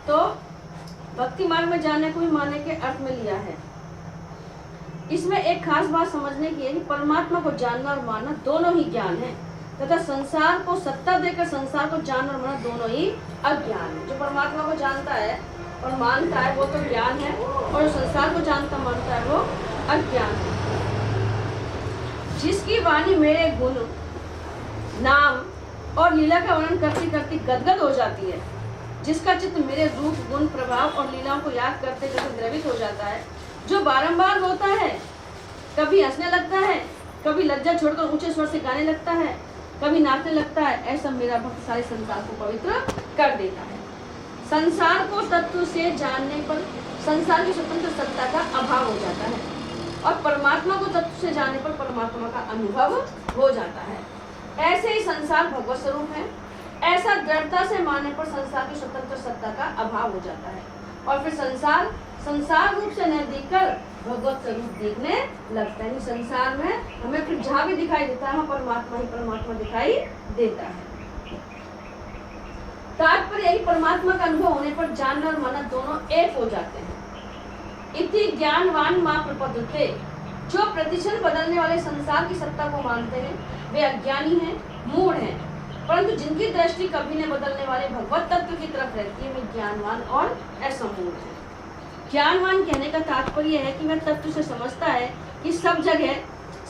तो भक्ति मार्ग में जाने को ही मानने के अर्थ में लिया है। इसमें एक खास बात समझने की है कि परमात्मा को जानना और मानना दोनों ही ज्ञान है, तथा संसार को सत्ता देकर संसार को जानना और मानना दोनों ही अज्ञान है। जो परमात्मा को जानता है और मानता है वो तो ज्ञान है, और जो संसार को जानता मानता है वो अज्ञान है। जिसकी वाणी मेरे गुण, नाम और लीला का वर्णन करती करती गदगद हो जाती है, जिसका चित्त मेरे रूप, गुण, प्रभाव और लीलाओं को याद करते करते द्रवित हो जाता है, जो बारंबार रोता है, कभी हंसने लगता है, कभी लज्जा छोड़कर ऊंचे स्वर से गाने लगता है, कभी नाचने लगता है, ऐसा मेरा भक्त सारे संसार को पवित्र कर देता है। संसार को तत्व से जानने पर संसार की स्वतंत्र सत्ता का अभाव हो जाता है, और परमात्मा को तत्व से जानने पर परमात्मा का अनुभव हो जाता है। ऐसे ही संसार भगवत स्वरूप है, ऐसा दृढ़ता से मानने पर संसार की स्वतंत्र सत्ता का अभाव हो जाता है, और फिर संसार संसार रूप से न दिखकर भगवत स्वरूप दिखने लगता है। संसार में हमें फिर जहाँ भी दिखाई देता है परमात्मा ही परमात्मा दिखाई देता है। तात्पर्य यही, परमात्मा का अनुभव होने पर जानना और मानना दोनों एक हो जाते हैं। इति ज्ञानवान मां प्रपद्यते। जो प्रतिक्षण बदलने वाले संसार की सत्ता को मानते हैं वे अज्ञानी हैं, मूढ़ हैं, परंतु जिनकी दृष्टि कभी न बदलने वाले भगवत तत्व की तरफ रहती है वे ज्ञानवान और असमूढ़ हैं। ज्ञानवान कहने का तात्पर्य है कि वह तत्व से समझता है कि सब जगह,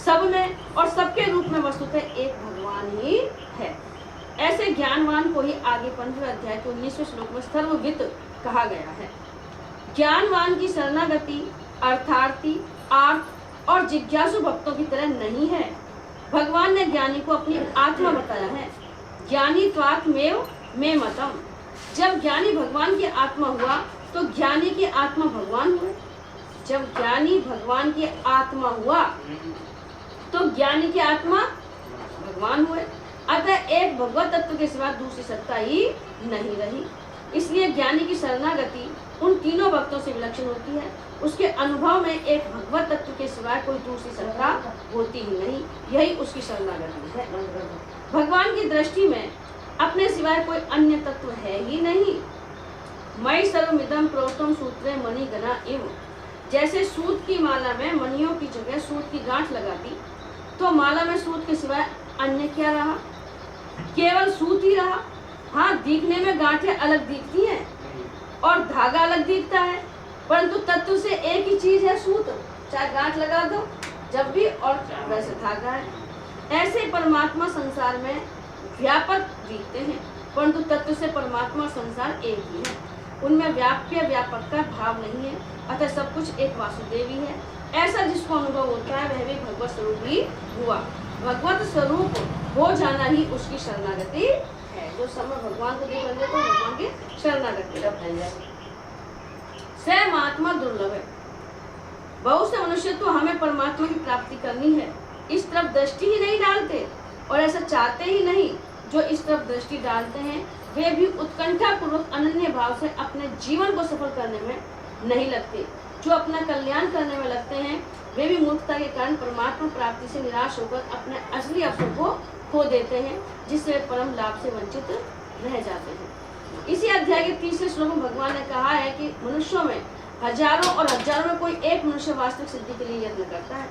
सब में और सबके रूप में वस्तुतः एक भगवान ही है। ऐसे ज्ञानवान को ही आगे 15वें अध्याय के 19वें श्लोक में सर्वविद कहा गया है। ज्ञानवान की शरणागति अर्थार्थी, आर्त और जिज्ञासु भक्तों की तरह नहीं है। भगवान ने ज्ञानी को अपनी आत्मा बताया है। ज्ञानी त्वात्मेव मे मतम। जब ज्ञानी भगवान की आत्मा हुआ तो ज्ञानी की आत्मा भगवान हुए। जब ज्ञानी भगवान की आत्मा हुआ तो ज्ञानी की आत्मा भगवान हुए। अतः एक भगवत तत्व के सिवा दूसरी सत्ता ही नहीं रही। इसलिए ज्ञानी की शरणागति उन तीनों भक्तों से विलक्षण होती है। उसके अनुभव में एक भगवत तत्व के सिवाय कोई दूसरी सत्ता होती ही नहीं, यही उसकी शरणागति है। भगवान की दृष्टि में अपने सिवाय कोई अन्य तत्व है ही नहीं। मयि सर्वमिदं प्रोक्तम सूत्रे मणिगणा इव। जैसे सूत की माला में मणियों की जगह सूत की गांठ लगा दी तो माला में सूत के सिवाय अन्य क्या रहा? केवल सूत ही रहा। हाँ, दिखने में गांठें अलग दिखती हैं और धागा अलग दिखता है, परंतु तत्व से एक ही चीज है सूत। चाहे गांठ लगा दो जब भी, और वैसे धागा है। ऐसे परमात्मा संसार में व्यापक दिखते हैं, परंतु तत्व से परमात्मा और संसार एक ही है। उनमें व्याप्य व्यापक का भाव नहीं है, अतः सब कुछ एक वासुदेव ही है। ऐसा जिसको अनुभव होता है वह भी भगवत स्वरूप ही हुआ। भगवत स्वरूप हो जाना ही उसकी शरणागति है। जो समय भगवान को देख लेते तो भगवान की शरणागति से महात्मा दुर्लभ है। बहुत से मनुष्य तो हमें परमात्मा की प्राप्ति करनी है इस तरफ दृष्टि ही नहीं डालते, और ऐसा चाहते ही नहीं। जो इस तरफ दृष्टि डालते हैं वे भी उत्कंठा पूर्वक अनन्य भाव से अपने जीवन को सफल करने में नहीं लगते। जो अपना कल्याण करने में लगते हैं वे भी मूर्खता के कारण परमात्मा प्राप्ति से निराश होकर अपने असली अवसर को खो देते हैं, जिससे वे परम लाभ से वंचित रह जाते हैं। इसी अध्याय के 30वें श्लोक में भगवान ने कहा है कि मनुष्यों में हजारों और हजारों में कोई एक मनुष्य वास्तविक सिद्धि के लिए यत्न करता है।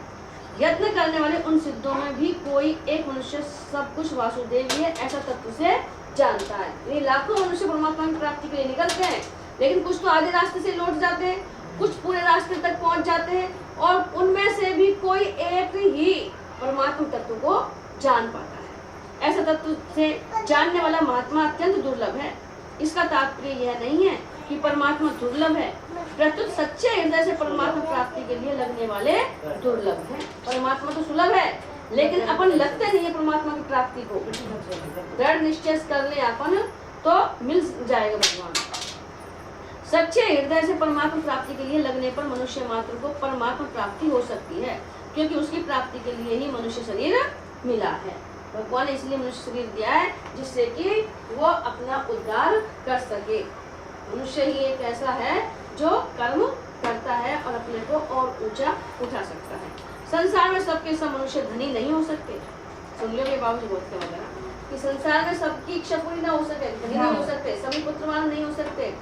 यत्न करने वाले उन सिद्धों में भी कोई एक मनुष्य सब कुछ वासुदेव ही है ऐसा तत्व से जानता है। ये लाखों मनुष्य परमात्मा की प्राप्ति के लिए निकलते हैं, लेकिन कुछ तो आधे रास्ते से लौट जाते हैं, कुछ पूरे रास्ते तक पहुंच जाते हैं, और उनमें से भी कोई एक ही परमात्मा तत्व को जान पाता है। ऐसा तत्व से जानने वाला महात्मा अत्यंत दुर्लभ है। इसका तात्पर्य यह नहीं है कि परमात्मा दुर्लभ है, प्रत्युत सच्चे हृदय से परमात्मा प्राप्ति के लिए लगने वाले दुर्लभ है। परमात्मा तो सुलभ है, लेकिन अपन लगते नहीं है परमात्मा की प्राप्ति को। दृढ़ निश्चय कर ले अपन तो मिल जाएगा भगवान। सच्चे हृदय से परमात्मा प्राप्ति के लिए लगने पर मनुष्य मात्र को परमात्मा प्राप्ति हो सकती है, क्योंकि उसकी प्राप्ति के लिए ही मनुष्य शरीर मिला है। भगवान ने इसलिए मनुष्य शरीर दिया है जिससे कि वो अपना उद्धार कर सके। मनुष्य ही एक ऐसा है जो कर्म करता है और अपने को और ऊंचा उठा सकता है। संसार में सबके सब मनुष्य धनी नहीं हो सकते। सुन लो ये बाबू जी बोलते वगैरह, कि संसार में सबकी इच्छा पूरी ना हो सके, नहीं हो सकते, सभी पुत्रवान नहीं हो सकते,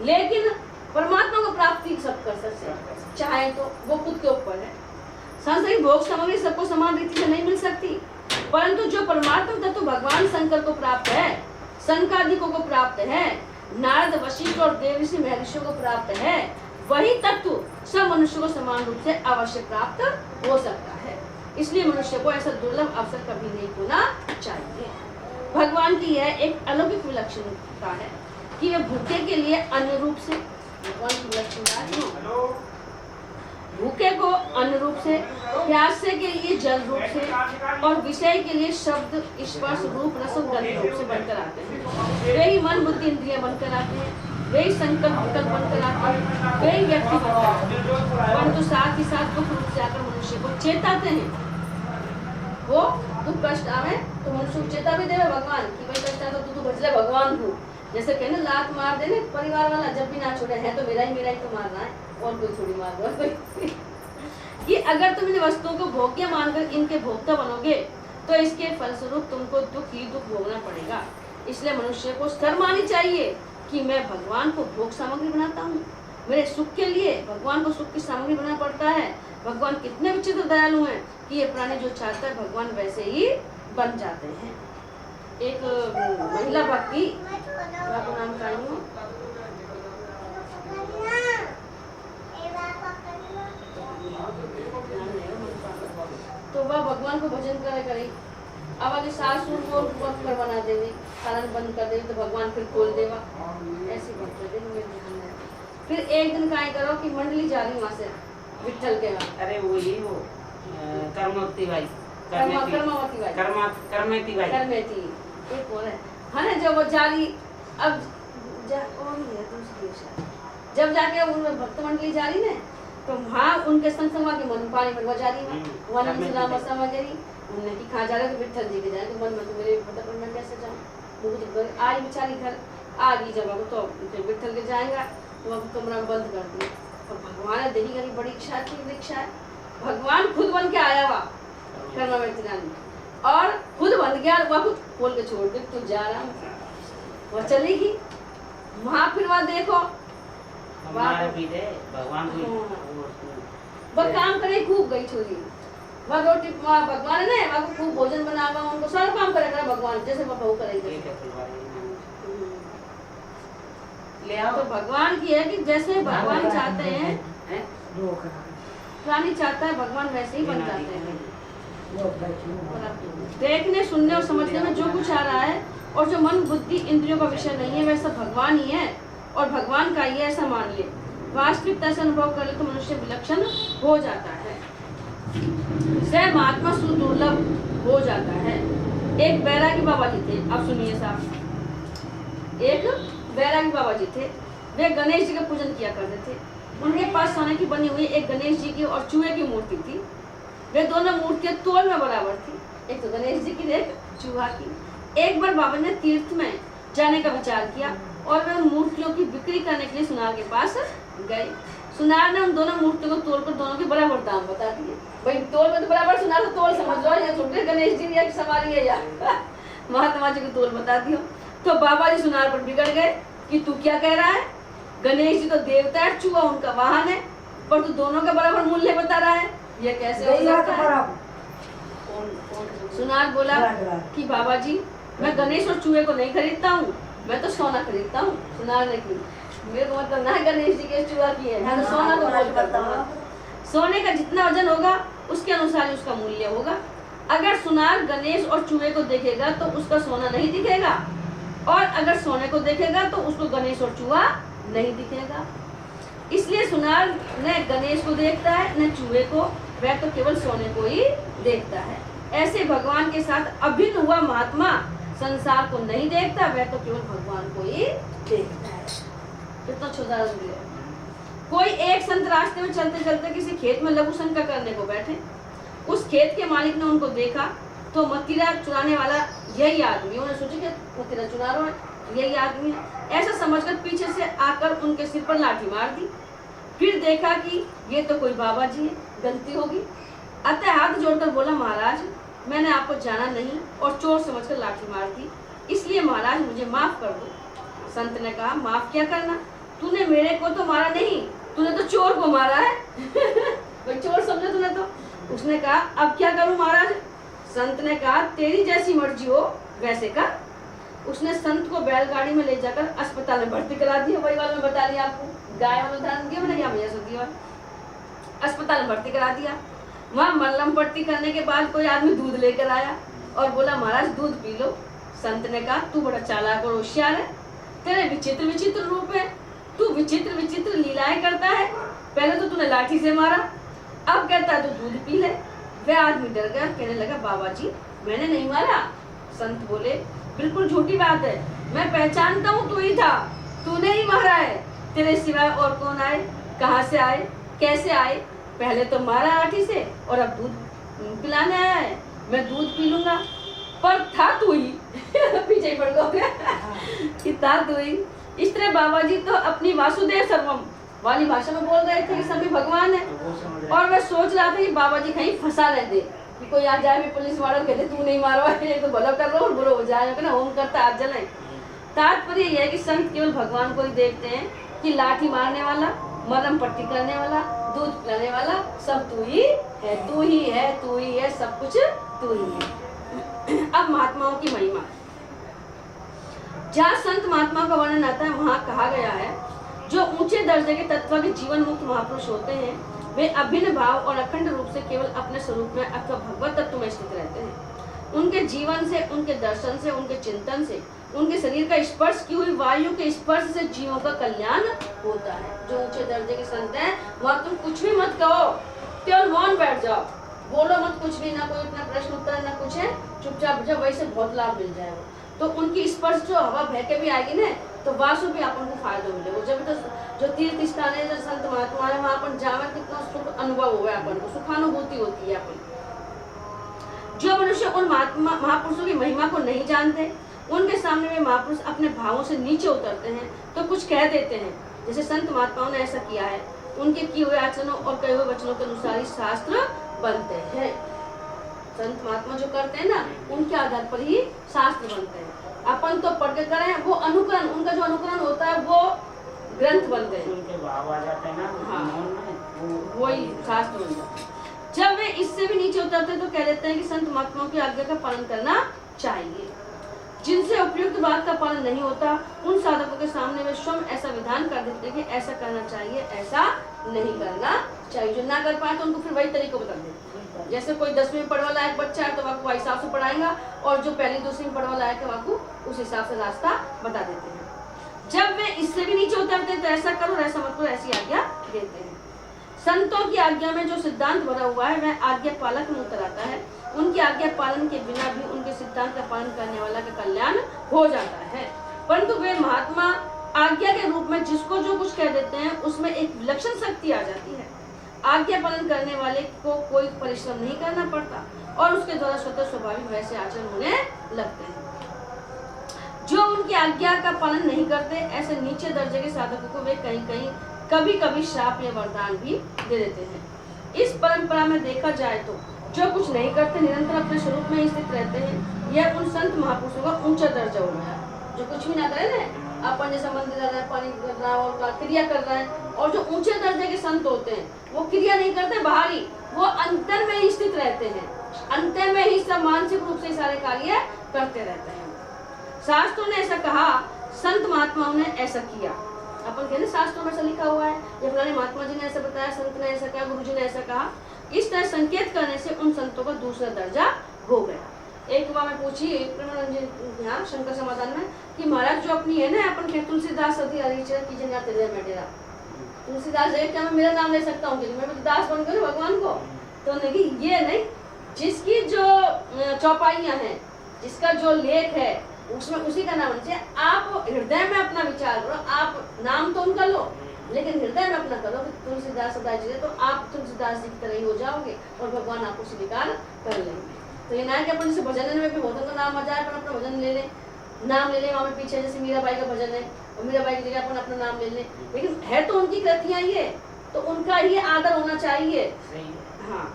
लेकिन परमात्मा को प्राप्ति सब कर सकते चाहे तो, वो खुद के ऊपर है। सांसारिक भोग सामग्री सबको समान रीति से नहीं मिल सकती, परंतु जो परमात्मा तत्व भगवान शंकर को प्राप्त है, शंकादिकों को प्राप्त है, नारद वशिष्ठ और देवर्षि महर्षियों को प्राप्त है, वही तत्व सब मनुष्य को समान रूप से अवश्य प्राप्त हो सकता है। इसलिए मनुष्य को ऐसा दुर्लभ अवसर कभी नहीं खोना चाहिए। भगवान की यह एक अलौकिक विलक्षणता है कि वे भूखे के लिए अन्न रूप से, भगवान की विलक्षणता, भूखे को अन्न रूप से, प्यासे के लिए जल रूप से और विषय के लिए शब्द स्पर्श रूप रस और गंध रूप से बनकर आते हैं। वे ही मन बुद्धि इंद्रिय बनकर आते हैं, वे ही संकल्प विकल्प बनकर आते हैं, वे ही व्यक्ति बनकर आते हैं, परंतु साथ ही साथ दुख रूप से आकर मनुष्य को चेताते हैं। वो दुख कष्ट आवे तो मनुष्य को चेता भी देवे भगवान कि भाई कष्ट आए तो तू भजले भगवान को, जैसे कहने लात मार देने परिवार वाला जब भी ना छोड़े, है तो मेरा ही तो मारना है और कोई थोड़ी मार दो कोई कि अगर तुम इन वस्तुओं को भोग्य मानकर इनके भोक्ता बनोगे तो इसके फलस्वरूप तुमको दुख ही दुख भोगना पड़ेगा। इसलिए मनुष्य को शर्म आनी चाहिए कि मैं भगवान को भोग सामग्री बनाता हूँ, मेरे सुख के लिए भगवान को सुख की सामग्री बनाना पड़ता है। भगवान कितने विचित्र दयालु हैं कि ये प्राणी जो चाहता है भगवान वैसे ही बन जाते हैं। एक महिला भक्ति, आपको नाम का तो वह भगवान को भजन करे करी, अब अगर सासू को कर बना देवी, कारण बंद कर देवी तो भगवान फिर खोल देगा, ऐसी बात है। फिर एक दिन काय करो कि मंडली जा रही वहाँ से विठल के वहाँ, अरे वो ये वो कर्मवती भाई, कर्मेती एक और है ना, जब वो जा रही, अब जब जाके उन भक्त मंडली जा रही ना तो वहाँ उनके संग के मन पानी में जा रही उन्होंने कि कहाँ जा रहे तो विठल जी के जाए, तो मन में तो मेरे पता पर मैं कैसे जाऊँ, आई बेचारी घर आ गई, जब अब तो विठल के जाएगा तो अब कमरा बंद कर दिया। और भगवान ने देखी करी बड़ी इच्छा थी, इच्छा है, भगवान खुद बन के आया हुआ कर्मा में और खुद बन गया, वह खुद खोल के छोड़ दे, तू जा रहा वह चलेगी वहाँ, फिर वहाँ देखो भगवान वह काम करे, खूब गई छोरी, वह रोटी भगवान ने वह खूब भोजन बनावा, उनको सारा काम करेगा भगवान, जैसे वह बहू करेगी ले आओ। तो भगवान की है कि जैसे भगवान चाहते हैं, प्राणी चाहता है भगवान वैसे ही बन जाते हैं। देखने सुनने और समझने में जो कुछ आ रहा है और जो मन बुद्धि इंद्रियों का विषय नहीं है वैसा भगवान ही है और भगवान का ही ऐसा मान ले, वास्तविकता से अनुभव कर ले तो मनुष्य विलक्षण हो जाता है, सह महात्मा सुदुर्लभ हो जाता है। एक बैरागी बाबा जी थे, अब सुनिए साहब, एक बैरागी बाबा जी थे, वे गणेश जी का पूजन किया करते थे। उनके पास सोने की बनी हुई एक गणेश जी की और चूहे की मूर्ति थी, वे दोनों मूर्तियां तोल में बराबर थी, एक तो गणेश जी की एक चूहा की। एक बार बाबा ने तीर्थ में जाने का विचार किया और वे उन मूर्तियों की बिक्री करने के लिए सुनार के पास गए। सुनार ने उन दोनों मूर्तियों को तोल कर दोनों के बराबर दाम बता दिए। भाई तोल में तो बराबर, सुनार तो तोल समझ लो, या छोटे गणेश जी या सवारी है या महात्मा जी को तोल बता दियो। तो बाबा जी सुनार पर बिगड़ गए कि तू क्या कह रहा है, गणेश जी तो देवता है, चूहा उनका वाहन है, पर तू दोनों का बराबर मूल्य बता रहा है, ये कैसे हो सकता है? सुनार बोला कि बाबा जी मैं गणेश और चूहे को नहीं खरीदता हूँ, मैं तो सोना खरीदता हूँ। सुनार ने की मेरे को मतलब ना गणेश जी के चूहा की है, मैं तो सोना को बोल करता हूँ। सोने का जितना वजन होगा उसके अनुसार ही उसका मूल्य होगा। अगर सुनार गणेश और चूहे को देखेगा तो उसका सोना नहीं दिखेगा, और अगर सोने को देखेगा तो उसको गणेश और चूहा नहीं दिखेगा। इसलिए सुनार न गणेश को देखता है न चूहे को, वह तो केवल सोने को ही देखता है। ऐसे भगवान के साथ अभिन्न हुआ महात्मा संसार को नहीं देखता, वह तो केवल भगवान को ही देखता है। कितना छोटा दिया। कोई एक संत रास्ते में चलते चलते किसी खेत में लघु शंका करने को बैठे। उस खेत के मालिक ने उनको देखा तो मदिरा चुराने वाला यही आदमी, उन्होंने सोचा कि मदिरा चुरा रहा है, यही आदमी है। ऐसा समझकर पीछे से आकर उनके सिर पर लाठी मार दी। फिर देखा कि ये तो कोई बाबा जी है, गलती होगी, अतः हाथ जोड़कर बोला महाराज मैंने आपको जाना नहीं और चोर समझकर लाठी मार दी, इसलिए महाराज मुझे माफ कर दो। संत ने कहा, माफ क्या करना, तूने मेरे को तो मारा नहीं, तूने तो चोर को मारा है। भाई चोर समझे तूने तो। उसने कहा, अब क्या करूं महाराज। संत ने कहा, तेरी जैसी मर्जी हो वैसे कर। उसने संत को बैलगाड़ी में ले जाकर अस्पताल में भर्ती करा दिया। वही वाला मैं बता दिया आपको, गाय वाला उदाहरण दिया मैंने, क्या भैया दिया। अस्पताल में भर्ती करा दिया। वहाँ मल्लम पट्टी करने के बाद कोई आदमी दूध लेकर आया और बोला, महाराज दूध पी लो। संत ने कहा, तू बड़ा चालाक और होशियार है, तेरे विचित्र विचित्र रूप है, तू विचित्र विचित्र लीलाएं करता है। पहले तो तूने लाठी से मारा, अब कहता है तू दूध पी ले। वह आदमी डर गया, कहने लगा, बाबा जी मैंने नहीं मारा। संत बोले, बिल्कुल झूठी बात है, मैं पहचानता हूँ तू ही था, तूने ही मारा है। तेरे सिवाय और कौन आए, कहाँ से आए, कैसे आए? पहले तो मारा लाठी से और अब दूध पिलाने आया है। मैं दूध पी लूंगा, पर था तू ही। पीछे ही पड़ गया कि था तू ही। इस तरह बाबा जी तो अपनी वासुदेव सर्वम वाली भाषा में बोल रहे थे कि सभी भगवान है। और मैं सोच रहा था कि बाबा जी कहीं फंसा न दे कि कोई आ जाए, पुलिस वालों कहते तू नहीं मारो, ये तो भला कर रहा हूँ, बुरा हो जाएगा ना, होम करता आज जलाए। तात्पर्य यह है कि संत केवल भगवान को ही देखते हैं कि लाठी मारने वाला, मरहम पट्टी करने वाला, दूध पिलाने वाला सब तू ही है, तू ही है, तू ही है, सब कुछ तू ही है। अब महात्माओं की महिमा, जहाँ संत महात्मा का वर्णन आता है वहाँ कहा गया है, जो ऊंचे दर्जे के तत्व के जीवन मुक्त महापुरुष होते हैं वे अभिन्न भाव और अखंड रूप से केवल अपने स्वरूप में अथवा भगवत तत्व में स्थित रहते हैं। उनके जीवन से, उनके दर्शन से, उनके चिंतन से, उनके शरीर का स्पर्श की हुई वायु के स्पर्श से जीवों का कल्याण होता है। जो ऊंचे दर्जे के संत हैं वहाँ तुम कुछ भी मत कहो, केवल मौन बैठ जाओ, बोलो मत कुछ भी, ना कोई अपना प्रश्न उत्तर ना कुछ है, चुपचाप जब वही से बहुत लाभ मिल जाएगा। तो उनकी स्पर्श जो हवा बह के भी आएगी ना, तो वासु भी अपन को फायदा मिलेगा। जब तो जो तीर्थ स्थान है, जो संत महात्मा है, वहाँ अपन जावे कितना सुख अनुभव हुआ है, अपन को सुखानुभूति होती है। अपन जो मनुष्य उन महापुरुषों की महिमा को नहीं जानते, उनके सामने वे महापुरुष अपने भावों से नीचे उतरते हैं तो कुछ कह देते हैं, जैसे संत महात्माओं ने ऐसा किया है। उनके किए हुए आचरणों और कहे हुए वचनों के अनुसार ही शास्त्र बनते हैं। संत महात्मा जो करते हैं ना, उनके आधार पर ही शास्त्र बनते हैं। अपन तो पढ़ के करें, वो अनुकरण, उनका जो अनुकरण होता है वो ग्रंथ बनते हैं, उनके भाव आ जाते हैं ना। हाँ, वही शास्त्र बनता है। जब वे इससे भी नीचे उतरते हैं तो कह देते हैं कि संत महात्माओं की आज्ञा का पालन करना चाहिए। जिनसे उपयुक्त बात का पालन नहीं होता, उन साधकों के सामने वे स्वयं ऐसा विधान कर देते हैं कि ऐसा करना चाहिए, ऐसा नहीं करना चाहिए। जो ना कर पाए तो उनको फिर वही तरीका बता देते। जैसे कोई 10वीं में पढ़वा लायक बच्चा है तो वह वही हिसाब से पढ़ाएगा, और जो पहली दूसरी में पढ़वा लायक है वह उस हिसाब से रास्ता बता देते हैं। जब वे इससे भी नीचे उतरते हैं तो ऐसा करो, ऐसा मत करो, ऐसी आज्ञा देते हैं। संतों की आज्ञा में जो सिद्धांत भरा हुआ है वह आज्ञा पालक में उतर आता है। उनकी आज्ञा पालन के बिना भी उनके सिद्धांत का पालन करने वाला का कल्याण हो जाता है। परंतु वे महात्मा आज्ञा के रूप में जिसको जो कुछ कह देते हैं उसमें एक विलक्षण शक्ति आ जाती है। आज्ञा पालन करने वाले को कोई परिश्रम नहीं करना पड़ता और उसके द्वारा स्वतः स्वाभाविक वैसे आचरण होने लगते हैं। जो उनकी आज्ञा का पालन नहीं करते, ऐसे नीचे दर्जे के साधकों को वे कहीं कहीं कभी कभी शाप या वरदान भी दे देते हैं। इस परंपरा में देखा जाए तो जो कुछ नहीं करते, निरंतर अपने स्वरूप में स्थित रहते हैं, यह उन संत महापुरुषों का ऊंचा दर्जा हो गया। जो कुछ भी ना करे ना, अपन जैसा मंदिर जा रहा है, पानी कर रहा है और क्रिया कर रहा है, और जो ऊंचे दर्जे के संत होते हैं वो क्रिया नहीं करते बाहरी, वो अंतर में ही स्थित रहते हैं, अंतर में ही सब मानसिक रूप से सारे कार्य करते रहते हैं। शास्त्रों ने ऐसा कहा, संत महात्माओं ने ऐसा किया। अपन कहते शास्त्रों में ऐसा लिखा हुआ है, या फलाने महात्मा जी ने ऐसा बताया, संत ने ऐसा कहा, गुरु जी ने ऐसा कहा। इस तरह संकेत करने से उन संतों का दूसरा दर्जा हो गया। एक बार मैं पूछी यहाँ शंकर समाधान में कि महाराज जो अपनी है ना, अपन के तुलसीदास सदी हरिचरण की जगह तेरे में डेरा, तुलसीदास है क्या मैं मेरा नाम ले सकता हूँ, मैं भी दास बन गई भगवान को? तो नहीं, ये नहीं, जिसकी जो चौपाइयाँ हैं, जिसका जो लेख है उसमें उसी का नाम चाहिए। आप हृदय में अपना विचार करो, आप नाम तो उनका लो लेकिन हृदय में अपना करो कि तुलसीदास सदा जी, तो आप तुलसीदास जी की तरह ही हो जाओगे और भगवान आपको स्वीकार कर लेंगे। तो ये ना है कि अपन जैसे भजन में भी भगवान का नाम आ जाए, अपन अपना भजन ले लें, नाम ले लें, वहाँ में पीछे जैसे मीराबाई का भजन है और मीराबाई की जगह अपन अपना नाम ले लें, लेकिन है तो उनकी कृतियाँ ये, तो उनका ही आदर होना चाहिए। हाँ,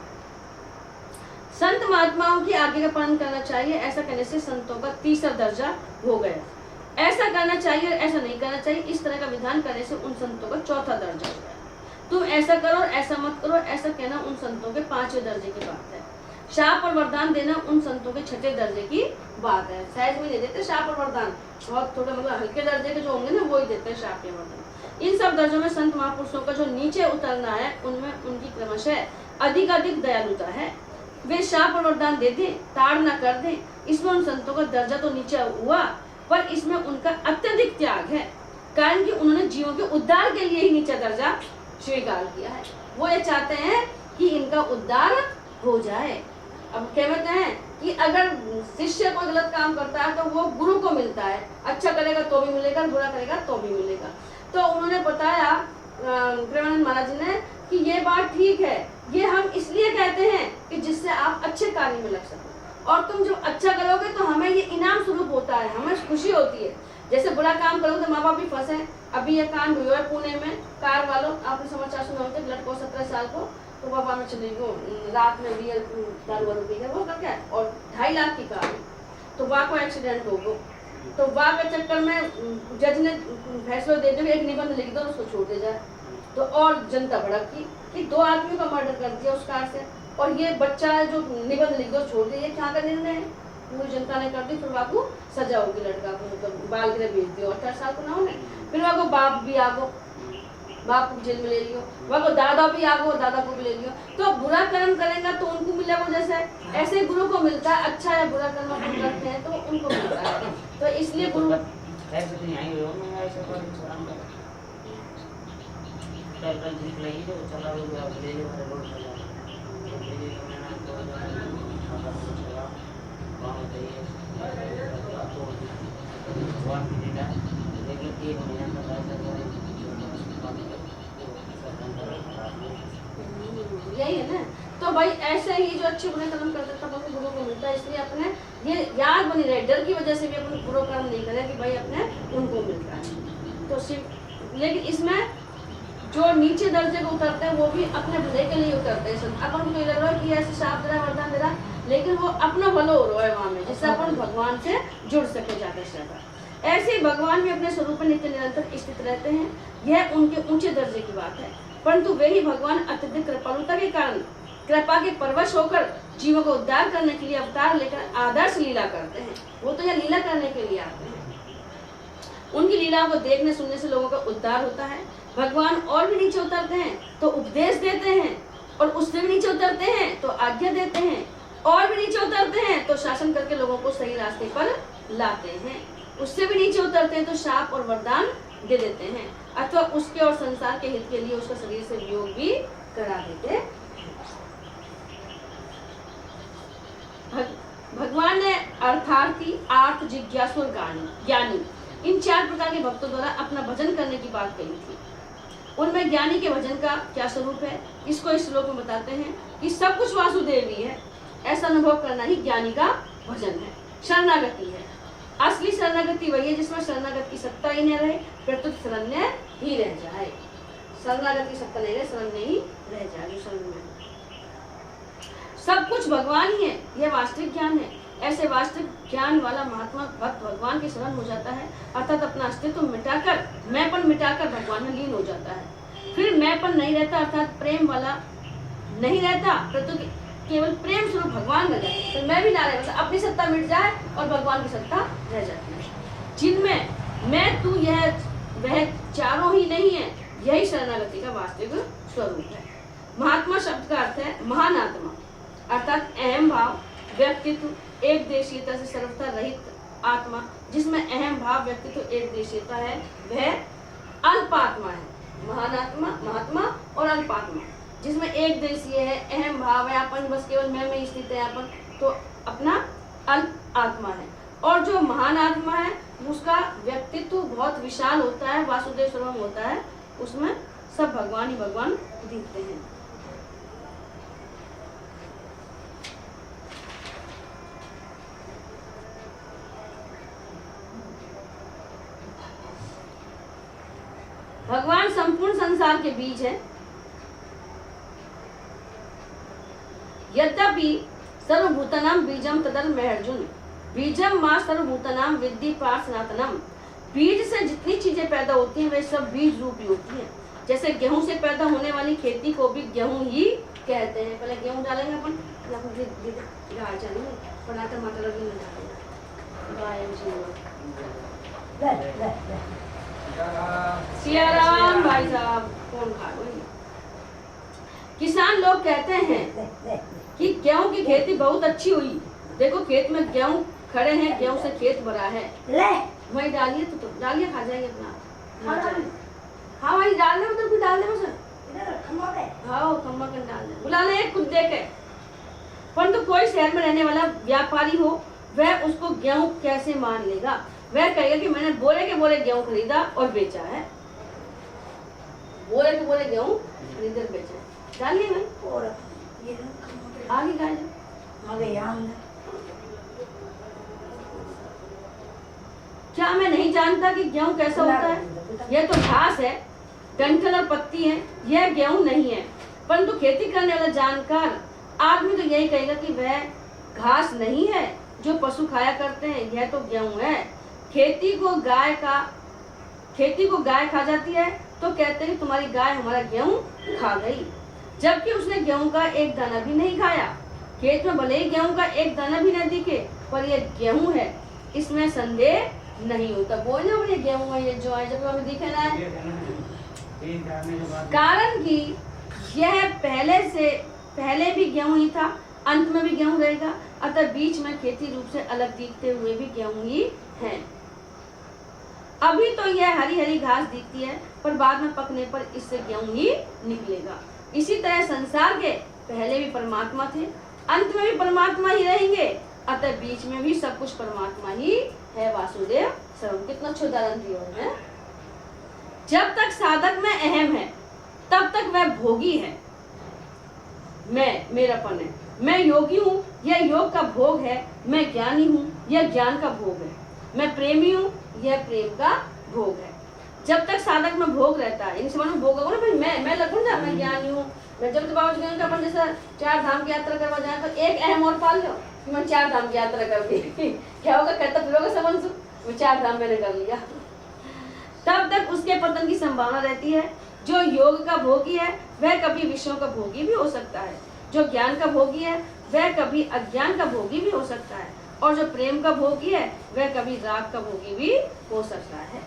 संत महात्माओं की आज्ञा का पालन करना चाहिए, ऐसा करने से संतों का तीसरा दर्जा हो गया। ऐसा करना चाहिए और ऐसा नहीं करना चाहिए, इस तरह का विधान करने से उन संतों का चौथा दर्जा हो गया। तुम ऐसा करो और ऐसा मत करो, ऐसा कहना उन संतों के 5वें दर्जे की बात है। शाप और वरदान देना उन संतों के 6ठे दर्जे की बात है। सहज में नहीं देते शाप और वरदान, बहुत थोड़े मतलब हल्के दर्जे के जो होंगे ना वो ही देते हैं शाप या वरदान। इन सब दर्जों में संत महापुरुषों का जो नीचे उतरना है उनमें उनकी क्रमशः अधिक दयालुता है। वे शाप और वरदान दे दें, ताड़ना कर दें, इसमें उन संतों का दर्जा तो नीचे हुआ, पर इसमें उनका अत्यधिक त्याग है, कारण कि उन्होंने जीवों के उद्धार के लिए ही नीचा दर्जा स्वीकार किया है। वो ये चाहते हैं कि इनका उद्धार हो जाए। अब कहते हैं कि अगर शिष्य कोई गलत काम करता है तो वो गुरु को मिलता है, अच्छा करेगा तो भी मिलेगा, बुरा करेगा तो भी मिलेगा। तो उन्होंने बताया प्रेमानंद महाराज जी ने कि ये बात ठीक है, ये हम इसलिए कहते हैं कि जिससे आप अच्छे कार्य में लग सको, और तुम जब अच्छा करोगे तो हमें ये इनाम स्वरूप होता है, हमें खुशी होती है। जैसे बुरा काम करोगे तो माँ बाप भी फंसे। अभी ये कांड हुआ है पुणे में, कार वालों, आपने समाचार सुना होते, लड़को 17 साल को तो बाबा में चली गई, रात में भी दारू वारू पी गया वो करके, और 2.5 लाख की कार है, तो वहाँ को एक्सीडेंट हो गया। तो वहाँ के चक्कर में जज ने फैसला दे दिया एक निबंध लिख दो उसको छोड़ दे जाए। तो और जनता भड़क की कि 2 आदमियों का मर्डर कर दिया उस कार से, और ये बच्चा है जो निबंध लिख दो छोड़ दिया, ये क्या का निर्णय है? पूरी जनता ने कर दी। फिर बाबू सजा होगी लड़का को, मतलब बाल गिरे भेज दिया, 18 साल को ना होने। फिर वहाँ को बाप भी आ गो, बाप को जेल में ले लियो, वहाँ को दादा भी आ गो, दादा को भी ले लियो। तो बुरा कर्म करेगा तो उनको मिलेगा, जैसे ऐसे गुरु को मिलता है, अच्छा या बुरा कर्म अपन करते हैं तो उनको मिलता है। तो इसलिए गुरु यही है ना। तो भाई ऐसे ही जो अच्छे बुरे कर्म करते तब अपने गुरु को मिलता है, इसलिए अपने ये याद बनी रहे, डर की वजह से भी अपने बुरा कर्म नहीं करें कि भाई अपने उनको मिलता है। तो सिर्फ लेकिन इसमें जो नीचे दर्जे को उतरते हैं वो भी अपने भले के लिए उतरते हैं। अपन को लग रहा है कि ऐसे शाप दे रहा वरदान दे रहा, लेकिन वो अपना भलो हो रहा है वहाँ में, जिससे अपन भगवान से जुड़ सके ज़्यादा से ज़्यादा। ऐसे भगवान भी अपने स्वरूप में नित्य निरंतर स्थित रहते हैं, यह उनके ऊंचे दर्जे की बात है। परंतु वे ही भगवान अत्यधिक कृपालुता के कारण कृपा के परवश होकर जीवों को उद्धार करने के लिए अवतार लेकर आदर्श लीला करते हैं। वो तो यह लीला करने के लिए आते हैं। उनकी लीलाओं को देखने सुनने से लोगों का उद्धार होता है। भगवान और भी नीचे उतरते हैं तो उपदेश देते हैं, और उससे भी नीचे उतरते हैं तो आज्ञा देते हैं, और भी नीचे उतरते हैं तो शासन करके लोगों को सही रास्ते पर लाते हैं। उससे भी नीचे उतरते हैं तो शाप और वरदान दे देते हैं, अथवा उसके और संसार के हित के लिए उसका शरीर से वियोग भी करा देते हैं। भगवान ने अर्थार्थी, आर्थ, जिज्ञासु और ज्ञानी इन 4 प्रकार के भक्तों द्वारा अपना भजन करने की बात कही थी। उनमें ज्ञानी के भजन का क्या स्वरूप है, इसको इस श्लोक में बताते हैं कि सब कुछ वासुदेव ही है, ऐसा अनुभव करना ही ज्ञानी का भजन है। शरणागति है, असली शरणागति वही है जिसमें शरणागत की सत्ता ही न रहे, प्रत्युत शरण्य ही रह जाए। शरणागत की सत्ता नहीं रहे, शरण्य ही रह जाए जो शरण में। सब कुछ भगवान ही है, यह वास्तविक ज्ञान है। ऐसे वास्तविक ज्ञान वाला महात्मा भक्त भगवान की शरण हो जाता है, अर्थात अपना अस्तित्व मिटाकर, मैंपन मिटाकर भगवान में लीन हो जाता है। फिर मैंपन नहीं रहता, अर्थात प्रेम वाला नहीं रहता, परंतु केवल प्रेम स्वरूप भगवान रह जाता है। तो मैं भी ना रहे, अपनी सत्ता मिट जाए और भगवान की सत्ता रह जाती है। जिनमें मैं तू यह वह चारों ही नहीं है, यही शरणागति का वास्तविक स्वरूप है। महात्मा शब्द का अर्थ है महान आत्मा, अर्थात अहम भाव, व्यक्तित्व, एक देशीयता से सर्वथा रहित आत्मा। जिसमें अहम भाव, व्यक्तित्व, एक देशीयता है, वह अल्पात्मा है। महान आत्मा, महात्मा और अल्पात्मा, जिसमें एक देशीय है, अहम भाव है, अपन बस केवल मैं में स्थित है अपन, तो अपना अल्प आत्मा है। और जो महान आत्मा है उसका व्यक्तित्व बहुत विशाल होता है, वासुदेव सर्वम होता है, उसमें सब भगवान ही भगवान दिखते हैं। भगवान संपूर्ण संसार के बीज है। यद्यपि सर्वभूतानां बीजम तदल में अर्जुन, बीजम माँ सर्वभूतानां विद्धि पार्थ सनातनम। बीज से जितनी चीजें पैदा होती हैं वे सब बीज रूपी होती हैं। जैसे गेहूं से पैदा होने वाली खेती को भी गेहूं ही कहते हैं। पहले गेहूं डालेंगे अपन, टमाटर भी नहीं डालेंगे। सिया राम भाई साहब कौन खा रहे? किसान लोग कहते हैं कि गेहूं की खेती बहुत अच्छी हुई। देखो खेत में गेहूं खड़े हैं, गेहूं से खेत भरा है, वही डालिए तो डालिए, खा जाएंगे अपना। हाँ वही डाल दे, उधर भी डाल दे, हाँ खम्बा कर डाल दे, बुला ले एक कुछ दे के। परंतु कोई शहर में रहने वाला व्यापारी हो, वह उसको गेहूं कैसे मान लेगा? वह कहेगा कि मैंने बोरे के बोरे गेहूं खरीदा और बेचा है, बोरे के बोरे गेहूं खरीदा और बेचा है। डालिए भाई, आगे गाइए। क्या मैं नहीं जानता कि गेहूं कैसा होता है? यह तो घास है, डंठल और पत्ती है, यह गेहूं नहीं है। परंतु खेती करने वाला जानकार आदमी तो यही कहेगा कि वह घास नहीं है जो पशु खाया करते हैं, यह तो गेहूं है। खेती को गाय खा जाती है तो कहते हैं कि तुम्हारी गाय हमारा गेहूं खा गई, जबकि उसने गेहूं का एक दाना भी नहीं खाया। खेत में भले ही गेहूं का एक दाना भी न दिखे, पर यह गेहूं है, इसमें संदेह नहीं होता। बोलना ये गेहूं है, ये जो है, जब हमें दिखे ना है। कारण कि यह पहले भी गेहूं ही था, अंत में भी गेहूं रहेगा, अतः बीच में खेती रूप से अलग दिखते हुए भी गेहूं ही है। अभी तो यह हरी हरी घास दिखती है, पर बाद में पकने पर इससे गेहूं ही निकलेगा। इसी तरह संसार के पहले भी परमात्मा थे, अंत में भी परमात्मा ही रहेंगे, अतः बीच में भी सब कुछ परमात्मा ही है। वासुदेव सर्वम। कितना अच्छा उदाहरण दिया है। जब तक साधक में अहम है तब तक वह भोगी है, मेरापन है। मैं योगी हूँ, यह योग का भोग है। मैं ज्ञानी हूँ, यह ज्ञान का भोग है। मैं प्रेमी हूँ, यह प्रेम का भोग है। जब तक साधक में भोग रहता है, इन समझ में भोग होगा ना भाई, मैं लगूँ ना, मैं ज्ञानी हूँ। मैं जब बाबा जी कहते अपन जैसा 4 धाम की यात्रा करवा जाए तो एक अहम और पाल लो कि मैं 4 धाम की यात्रा कर ली। क्या होगा? कहता फिरोगे समझ वो 4 धाम मैंने कर लिया। तब तक उसके पतन की संभावना रहती है। जो योग का भोगी है वह कभी विषयों का भोगी भी हो सकता है, जो ज्ञान का भोगी है वह कभी अज्ञान का भोगी भी हो सकता है, और जो प्रेम का भोगी है वह कभी राग का भोगी भी हो सकता है।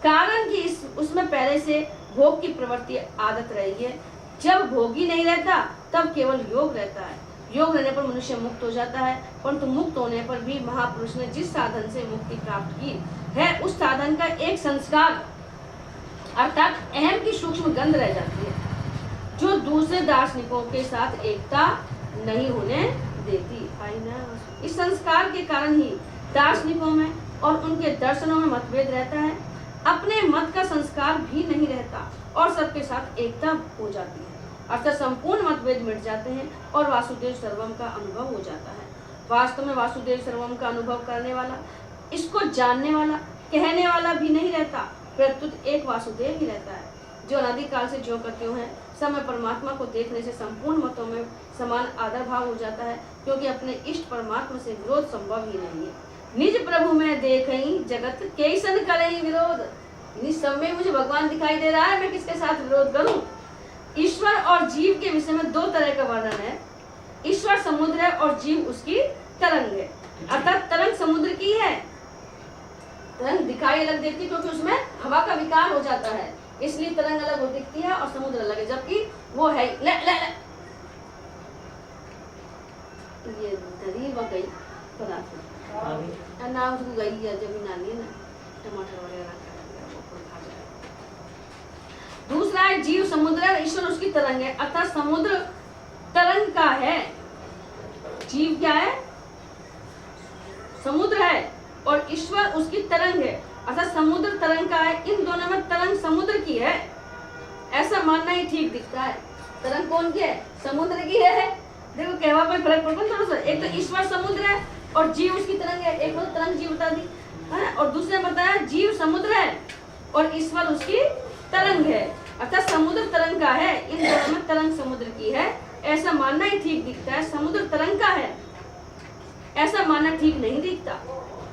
कारण कि उसमें पहले से भोग की प्रवृत्ति आदत रही है। जब भोगी नहीं रहता तब केवल योग रहता है। योग रहने पर मनुष्य मुक्त हो जाता है, परंतु मुक्त होने पर भी महापुरुष ने जिस साधन से मुक्ति प्राप्त की है उस साधन का एक संस्कार अर्थात अहम की सूक्ष्म गंध रह जाती है, जो दूसरे दार्शनिकों के साथ एकता नहीं होने देती। इस संस्कार के कारण ही दार्शनिकों में और उनके दर्शनों में मतभेद रहता है। अपने मत का संस्कार भी नहीं रहता और सबके साथ एकता हो जाती है, अर्थात संपूर्ण मतभेद मिट जाते हैं और वासुदेव सर्वम का अनुभव हो जाता है। वास्तव में वासुदेव सर्वम का अनुभव करने वाला, इसको जानने वाला, कहने वाला भी नहीं रहता, प्रत्युत एक वासुदेव ही रहता है, जो अनादिकाल से जो करते हैं। समय परमात्मा को देखने से संपूर्ण मतों में समान आदर भाव हो जाता है, क्योंकि अपने इष्ट परमात्मा से विरोध संभव ही नहीं है। निज प्रभु में देखई जगत कैसन करई विरोध। इस समय मुझे भगवान दिखाई दे रहा है, मैं किसके साथ विरोध करूं? ईश्वर और जीव के विषय में 2 तरह का वर्णन है। ईश्वर समुद्र है और जीव उसकी तरंग है, अर्थात तरंग समुद्र की है। तरंग दिखाई अलग देती है क्योंकि उसमें हवा का विकार हो जाता है, इसलिए तरंग अलग हो दिखती है और समुद्र अलग है, जबकि वो है ये दरी वगई पदार्थ ना उसको गई है जब नानी ना टमाटर वगैरह। दूसरा है जीव समुद्र है, ईश्वर उसकी तरंग है, अर्थात समुद्र तरंग का है, जीव क्या है? समुद्र है और ईश्वर उसकी तरंग है, अर्थात समुद्र तरंग का है। इन दोनों में तरंग समुद्र की है, ऐसा मानना ही ठीक दिखता है। तरंग कौन की है? समुद्र की है। देखो कहवा पर फर्क पड़ता है थोड़ा सा। एक तो ईश्वर समुद्र है और जीव उसकी तरंग है। एक मतलब तरंग जीव बता दी है, और दूसरे बताया जीव समुद्र है और ईश्वर उसकी तरंग है, अर्थात समुद्र तरंग का है। इन दोनों में तरंग समुद्र की है, ऐसा मानना ही ठीक दिखता है। समुद्र तरंग का है ऐसा मानना ठीक नहीं दिखता,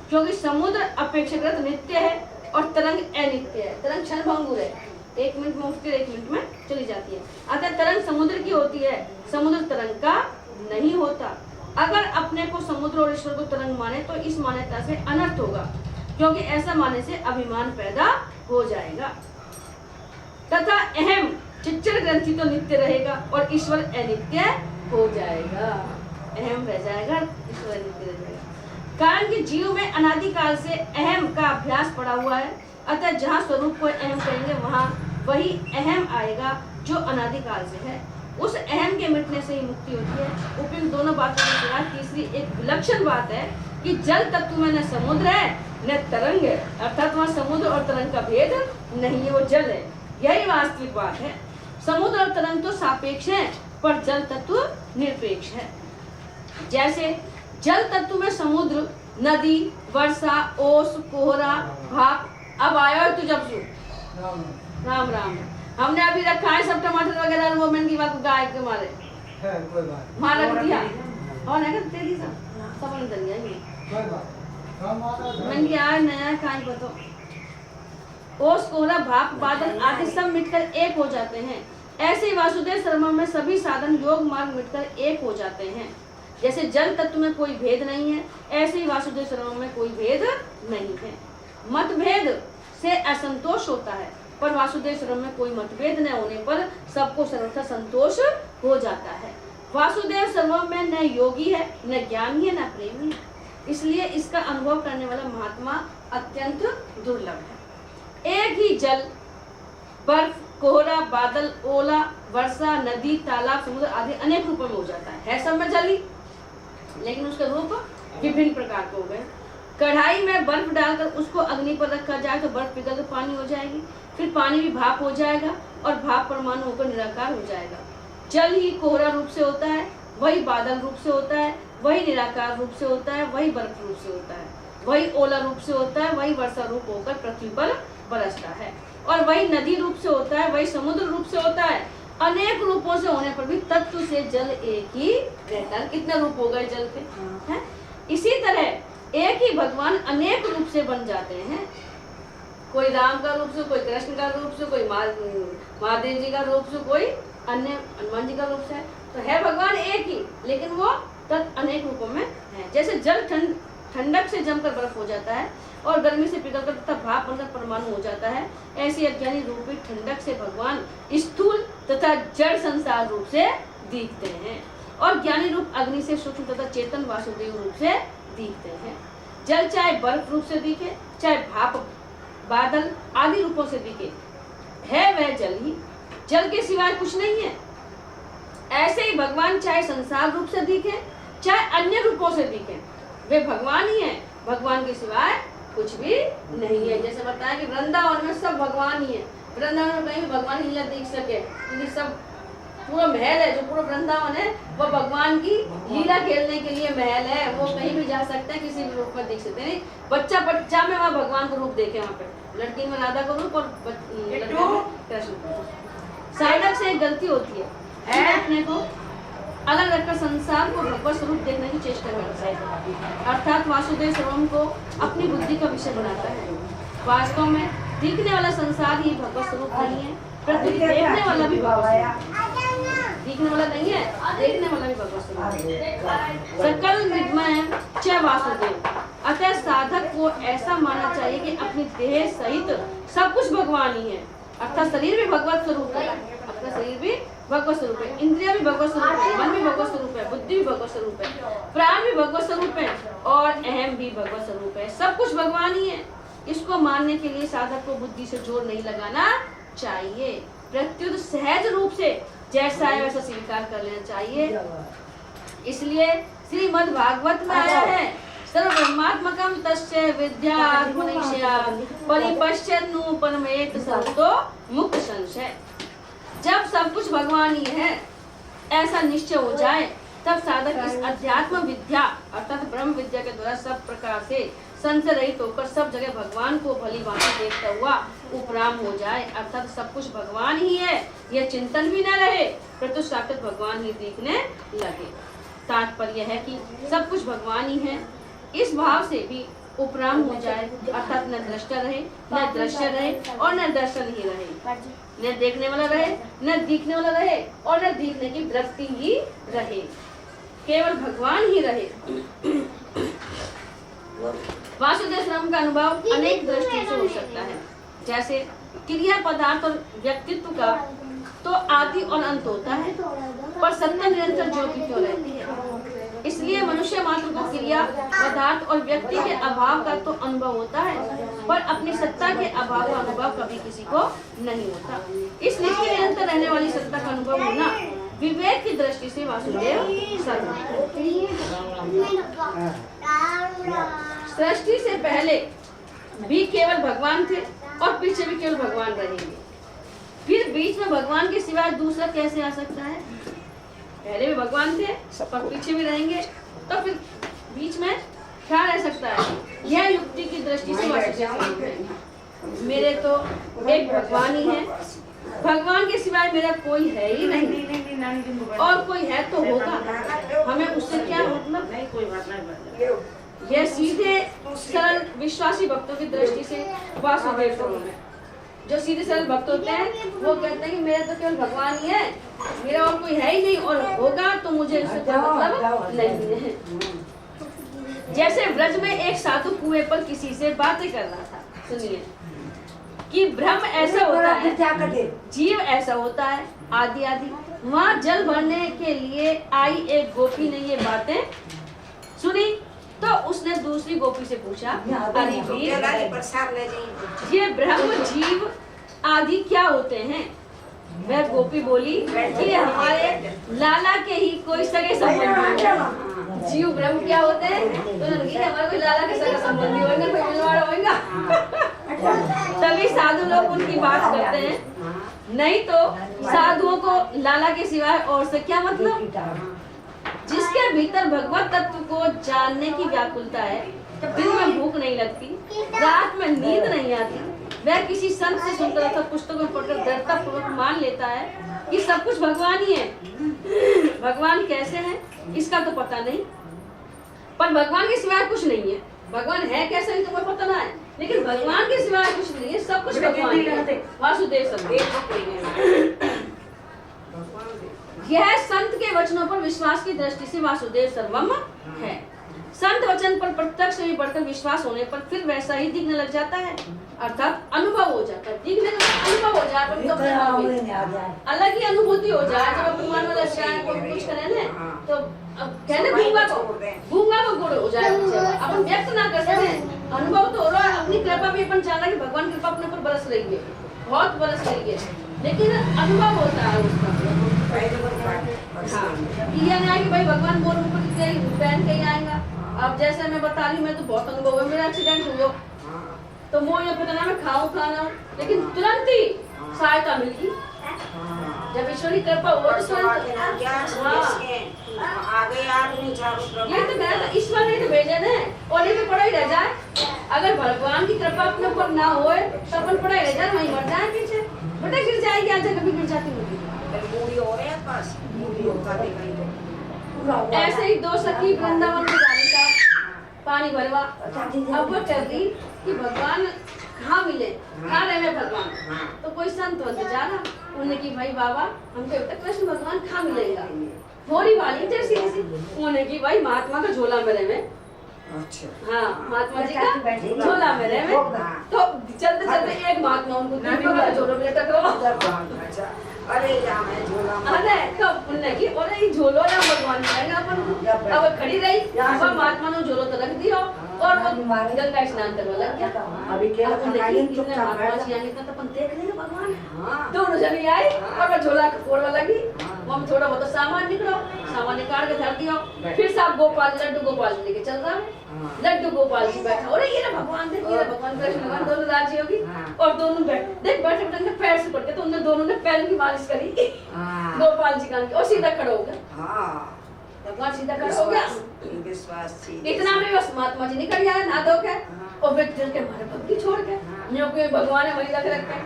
क्योंकि समुद्र अपेक्षाकृत नित्य है और तरंग अनित्य है। तरंग क्षणभंगुर है, 1 मिनट में उठती है 1 मिनट में चली जाती है। अतः तरंग समुद्र की होती है, समुद्र तरंग का नहीं होता। अगर अपने को समुद्र और ईश्वर को तरंग माने तो इस मान्यता से अनर्थ होगा, क्योंकि ऐसा मानने से अभिमान पैदा हो जाएगा तथा अहम चिच्चर ग्रंथि तो नित्य रहेगा और ईश्वर अनित्य हो जाएगा। अहम रह जाएगा, ईश्वर अनित्य रह जाएगा। कारण कि जीव में अनादिकाल से अहम का अभ्यास पड़ा हुआ है, अतः जहाँ स्वरूप को अहम करेंगे वहाँ वही अहम आएगा जो अनादिकाल से है। उस अहम के मिटने से ही मुक्ति होती है। उपयुक्त दोनों बातों के बाद तीसरी एक विलक्षण बात है कि जल तत्व में न समुद्र है न तरंग है, अर्थात वहाँ समुद्र और तरंग का भेद नहीं है, वो जल है। यही वास्तविक बात है। समुद्र और तरंग तो सापेक्ष है, पर जल तत्व निरपेक्ष है। जैसे जल तत्व में समुद्र, नदी, वर्षा, ओस, कोहरा, भाप। अब आयो तू जब सु राम राम। हमने अभी रखा है सब टमाटर वगैरह, वो मैंने की बात गाय के मारे कोई बात वहाँ रख दिया और नहीं कर तेरी सब अंदर दिया कोई बात मैंने की आज नया खाई बताओ। ओस, कोहरा, भाप, बादल आदि सब मिटकर एक हो जाते हैं। ऐसे ही वासुदेव सर्वम में सभी साधन योग मार्ग मिटकर एक हो जाते हैं। जैसे जल तत्व में कोई भेद नहीं है, ऐसे ही वासुदेव सर्वम में कोई भेद नहीं है। मतभेद से असंतोष होता है, पर वासुदेव सर्वम में कोई मतभेद न होने पर सबको सर्वथा संतोष हो जाता है। वासुदेव सर्वम में न योगी है, न ज्ञानी है, न प्रेमी है, इसलिए इसका अनुभव करने वाला महात्मा अत्यंत दुर्लभ है। एक ही जल, बर्फ, कोहरा, बादल, ओला, वर्षा, नदी, तालाब, समुद्र आदि अनेक रूपों में हो जाता है सब में जल ही, लेकिन उसका रूप विभिन्न प्रकार के हो गए। कढ़ाई में बर्फ डालकर उसको अग्नि पर रखा जाए तो बर्फ पिघल कर पानी हो जाएगी, फिर पानी भी भाप हो जाएगा और भाप परमाणु होकर निराकार हो जाएगा। जल ही कोहरा रूप से होता है, वही बादल रूप से होता है, वही निराकार रूप से होता है, वही बर्फ रूप से होता है, वही ओला रूप से होता है, वही वर्षा रूप होकर पृथ्वी पर बरसता है, और वही नदी रूप से होता है, वही समुद्र रूप से होता है। अनेक रूपों से होने पर भी तत्व से जल एक ही रहता है। कितने रूप हो गए जल के हैं? इसी तरह एक ही भगवान अनेक रूप से बन जाते हैं। कोई राम का रूप से, कोई कृष्ण का रूप से, कोई महादेव जी का रूप से, कोई अन्य हनुमान जी का रूप से। तो है भगवान एक ही, लेकिन वो तत्व अनेक रूपों में है। जैसे जल ठंडक से जमकर बर्फ हो जाता है और गर्मी से पिघलकर तथा भाप बनकर परमाणु हो जाता है, ऐसी अज्ञानी रूपी ठंडक से भगवान स्थूल तथा जड़ संसार रूप से दिखते हैं, और ज्ञानी रूप अग्नि से सूक्ष्म तथा चेतन वासुदेव रूप से दिखते हैं। जल चाहे बर्फ रूप से दिखे, चाहे भाप, बादल आदि रूपों से दिखे, है वह जल ही, जल के सिवाय कुछ नहीं है। ऐसे ही भगवान चाहे संसार रूप से दिखे, चाहे अन्य रूपों से दिखे, वे भगवान ही है, भगवान के सिवाय कुछ भी नहीं है। जैसे बताया कि वृंदावन में सब भगवान ही है, वृंदावन में कहीं भी भगवान ही न दिख सके, क्योंकि सब पूरा महल है, जो पूरा वृंदावन है वो भगवान की लीला खेलने के लिए महल है। वो कहीं भी जा सकते हैं, किसी भी रूप में देख सकते हैं। बच्चा में वहाँ भगवान का रूप देखे, वहाँ पे लड़की में राधा का रूप और लड़का में कृष्ण का रूप। साधक से एक गलती होती है, अपने को अलग रखकर संसार को भगवत स्वरूप देखने की चेष्टा करता है, अर्थात वासुदेव सर्वम को अपनी बुद्धि का विषय बनाता है। वास्तव में दिखने वाला संसार ही भगवत स्वरूप नहीं है, प्रकृति देखने वाला भी भगवत स्वरूप, दिखने वाला नहीं है, देखने वाला भी भगवत स्वरूप है। सकल विद्मय च वासुदेव, अतः साधक को ऐसा मानना चाहिए कि अपनी देह सहित सब कुछ भगवान ही है, अर्थात शरीर भी भगवत स्वरूप है, अपना शरीर भी भगवत स्वरूप है, इंद्रिया भी भगवत स्वरूप है, मन भी भगवत स्वरूप है, बुद्धि भी भगवत स्वरूप है, प्राण भी भगवत स्वरूप है और अहम भी भगवत स्वरूप है। सब कुछ भगवान ही है। इसको मानने के लिए साधक को बुद्धि से जोर नहीं लगाना चाहिए, प्रत्युत सहज रूप से जैसा है वैसा स्वीकार कर लेना चाहिए। इसलिए श्रीमद् भागवत में आया है, सर्व ब्रह्मात्मकम तस्य विद्या गुणैश्या परिपश्यन्नु परमेत संतो मुक्त संशय। जब सब कुछ भगवान ही है ऐसा निश्चय हो जाए, तब साधक इस अध्यात्म विद्या अर्थात ब्रह्म विद्या के द्वारा सब प्रकार से संशय रहित होकर सब जगह भगवान को भली भांति देखता हुआ उपराम हो जाए, अर्थात सब कुछ भगवान ही है, यह चिंतन भी न रहे, परंतु साक्षात भगवान ही दिखने लगे। तात्पर्य है कि सब कुछ भगवान ही है। इस भाव से भी उपराम हो जाए, अर्थात न दृष्टा रहे, न दृश्य रहे और न दर्शन ही रहे, न देखने वाला रहे, न दिखने वाला रहे और न दिखने की वृत्ति ही रहे, केवल भगवान ही रहे। वासुदेव राम का अनुभव अनेक दृष्टियों से हो सकता है। जैसे क्रिया पदार्थ और व्यक्तित्व का तो आदि और अंत होता है, पर सत्ता निरंतर ज्योति क्यों रहती है। इसलिए मनुष्य मात्र को क्रिया पदार्थ और व्यक्ति के अभाव का तो अनुभव होता है, पर अपनी सत्ता के अभाव का अनुभव कभी किसी को नहीं होता। इस नित्य निरंतर रहने वाली सत्ता का अनुभव होना विवेक की दृष्टि से वासुदेव सर्वम। सृष्टि से पहले भी केवल भगवान थे और पीछे भी केवल भगवान रहेंगे। फिर बीच में भगवान के सिवाय दूसरा कैसे आ सकता है। पहले भी भगवान थे और पीछे भी रहेंगे, तो फिर बीच में क्या रह सकता है। यह युक्ति की दृष्टि से वासुदेव मेरे तो एक भगवान ही है, भगवान के सिवाय मेरा कोई है ही नहीं, और कोई है तो होगा, हमें उससे क्या मतलब। नहीं कोई बात नहीं। यह सीधे सरल विश्वासी भक्तों की दृष्टि से वासुदेव सर्वम है। जो सीधे सरल भक्त होते हैं वो कहते हैं कि मेरा तो केवल भगवान ही है, मेरा और कोई है ही नहीं, और होगा तो मुझे इससे कोई मतलब नहीं है। जैसे ब्रज में एक साधु कुएं पर किसी से बातें कर रहा था। सुनिए कि ब्रह्म ऐसा होता है, जीव ऐसा होता है, आदि आदि। वहाँ जल भरने के लिए आई एक गोपी ने ये बातें सुनी, तो उसने दूसरी गोपी से पूछा, अरे वीर, ये ब्रह्म जीव आदि क्या होते हैं। वह गोपी बोली कि हमारे लाला के ही कोई सगे संबंधी हैं। जीव ब्रह्म क्या होते हैं, तो हमारे कोई लाला के सगे संबंधी होंगे, कोई मिलवाड़ा होगा। तभी साधु लोग उनकी बात करते हैं, नहीं तो साधुओं को लाला के सिवाय और से क्या मतलब। जिसके भीतर भगवत तत्व को जानने की व्याकुलता है, दिन में भूख नहीं लगती, रात में नींद नहीं आती, वह किसी संत से सुनकर अथवा पुस्तकों में पढ़कर दृढ़ता पूर्वक मान लेता है कि सब कुछ भगवान ही है। भगवान कैसे हैं इसका तो पता नहीं, पर भगवान के सिवाय कुछ नहीं है। भगवान है कैसे ही तुम्हें पता ना है, लेकिन भगवान के सिवाय कुछ नहीं है, सब कुछ भगवान है। वासुदेव सर्वम। यह संत के वचनों पर विश्वास की दृष्टि से वासुदेव सर्वम है। संत वचन पर प्रत्यक्ष से भी बढ़कर विश्वास होने पर फिर वैसा ही दिखने लग जाता है, अर्थात अनुभव हो जाता है। दिखने का अनुभव हो जाए, अलग ही अनुभूति हो जाए। जब अपन मान में लग जाए, कोई कुछ करे ना, तो कहने गूंगा को गुड़ हो जाए। अपन व्यक्त ना कर सके, अनुभव तो हो रहा है। अपनी कृपा भी अपन जाना कि भगवान कृपा अपने ऊपर बरस रही है, बहुत बरस रही है, लेकिन अनुभव होता है उसका। ये नहीं कि भाई भगवान बोल ऊपर पहन के ही आएगा। अब जैसे मैं बता रही, मैं तो बहुत अनुभव है, मेरा एक्सीडेंट हुआ तो वो ये पता ना मैं खाऊं खाना, लेकिन तुरंत ही सहायता मिलती। जब ईश्वरी कृपा हो तो तुरंत। ये तो मेरा ईश्वर ने तो भेजा ना, और ये तो पड़ा ही रह जाए। अगर भगवान की कृपा अपने ऊपर ना होए तो अपन पड़ा ही रह जाए, वहीं मर जाए पीछे, बेटा गिर जाएगी। आज कभी गिर जाती होगी। ऐसे ही दो सखी वृंदावन में जाने का पानी भरवा। अब वो चल रही कि भगवान कहाँ मिले, कहाँ रहे भगवान। तो कोई संत वंत जा रहा, उन्होंने की भाई बाबा हमको कृष्ण भगवान कहाँ मिलेगा। थोड़ी वाली जैसी उन्होंने की भाई महात्मा का झोला में रहे। अच्छा हाँ, महात्मा जी का झोला में रहे। तो चलते चलते एक महात्मा उनको झोला में टकराओ। अरे तो उन्होंने की अरे झोलो या भगवान मिलेगा अपन। अब खड़ी रही, महात्मा ने झोलो तो रख दिया और वो गंगा स्नान करने लग गया। अभी महात्मा जी आएंगे तो अपन देख लेंगे भगवान। दोनों जनी आई और वो झोला फोड़ने लगी। हम थोड़ा बहुत सामान निकलो, सामान निकाल के धर दिया। फिर साहब गोपाल लड्डू गोपाल जी लेके चल रहा है। लड्डू गोपाल जी बैठा, अरे ये ना भगवान देख, ये भगवान कृष्ण भगवान दोनों राजी होगी। और दोनों बैठे बैठे पैर से पड़ के, तो उन्होंने दोनों ने पैर की मालिश करी गोपाल जी का, और सीधा खड़ा हो गया। भगवान सीधा खड़ा हो गया। इतना में बस महात्मा जी निकल आए नहा धो के, और व्यक्ति के हमारे भक्ति छोड़ के, जो कोई भगवान है वही रख रखे।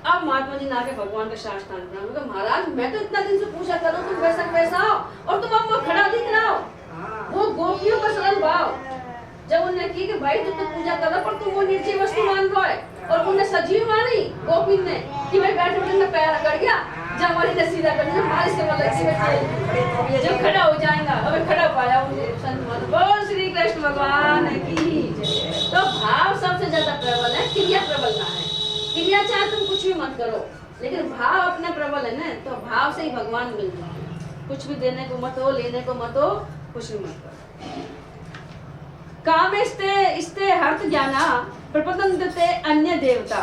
अब महात्मा जी ना के भगवान का साष्टांग प्रणाम। मैं कहा, महाराज मैं तो इतना दिन से पूछा कर रहा हूँ, तुम वैसा वैसा हो और तुम अब खड़ा दिख रहा हो। वो गोपियों का सरल भाव जब उन्होंने की कि भाई तुम तो पूजा कर रहा पर तुम वो निर्जीव वस्तु मान रहा है, और उन्हें सजीव मानी गोपी ने कि भाई बैठे बैठे में पैर अकड़ गया, जब हमारी ने सीधा कर दिया, हमारी से मतलब जब खड़ा हो जाएगा, अबे खड़ा पाया मुझे संत मान। बोल श्री कृष्ण भगवान की जय। तो भाव सबसे ज्यादा प्रबल है, क्रिया प्रबल ना है। क्रिया चाहे तुम कुछ भी मत करो, लेकिन भाव अपने प्रबल है ना, तो भाव से ही भगवान मिल जाए। कुछ भी देने को मत हो, लेने को मत हो, कुछ भी मत करो। कामेस्ते हर्थ ज्ञाना प्रपतन्ते अन्य देवता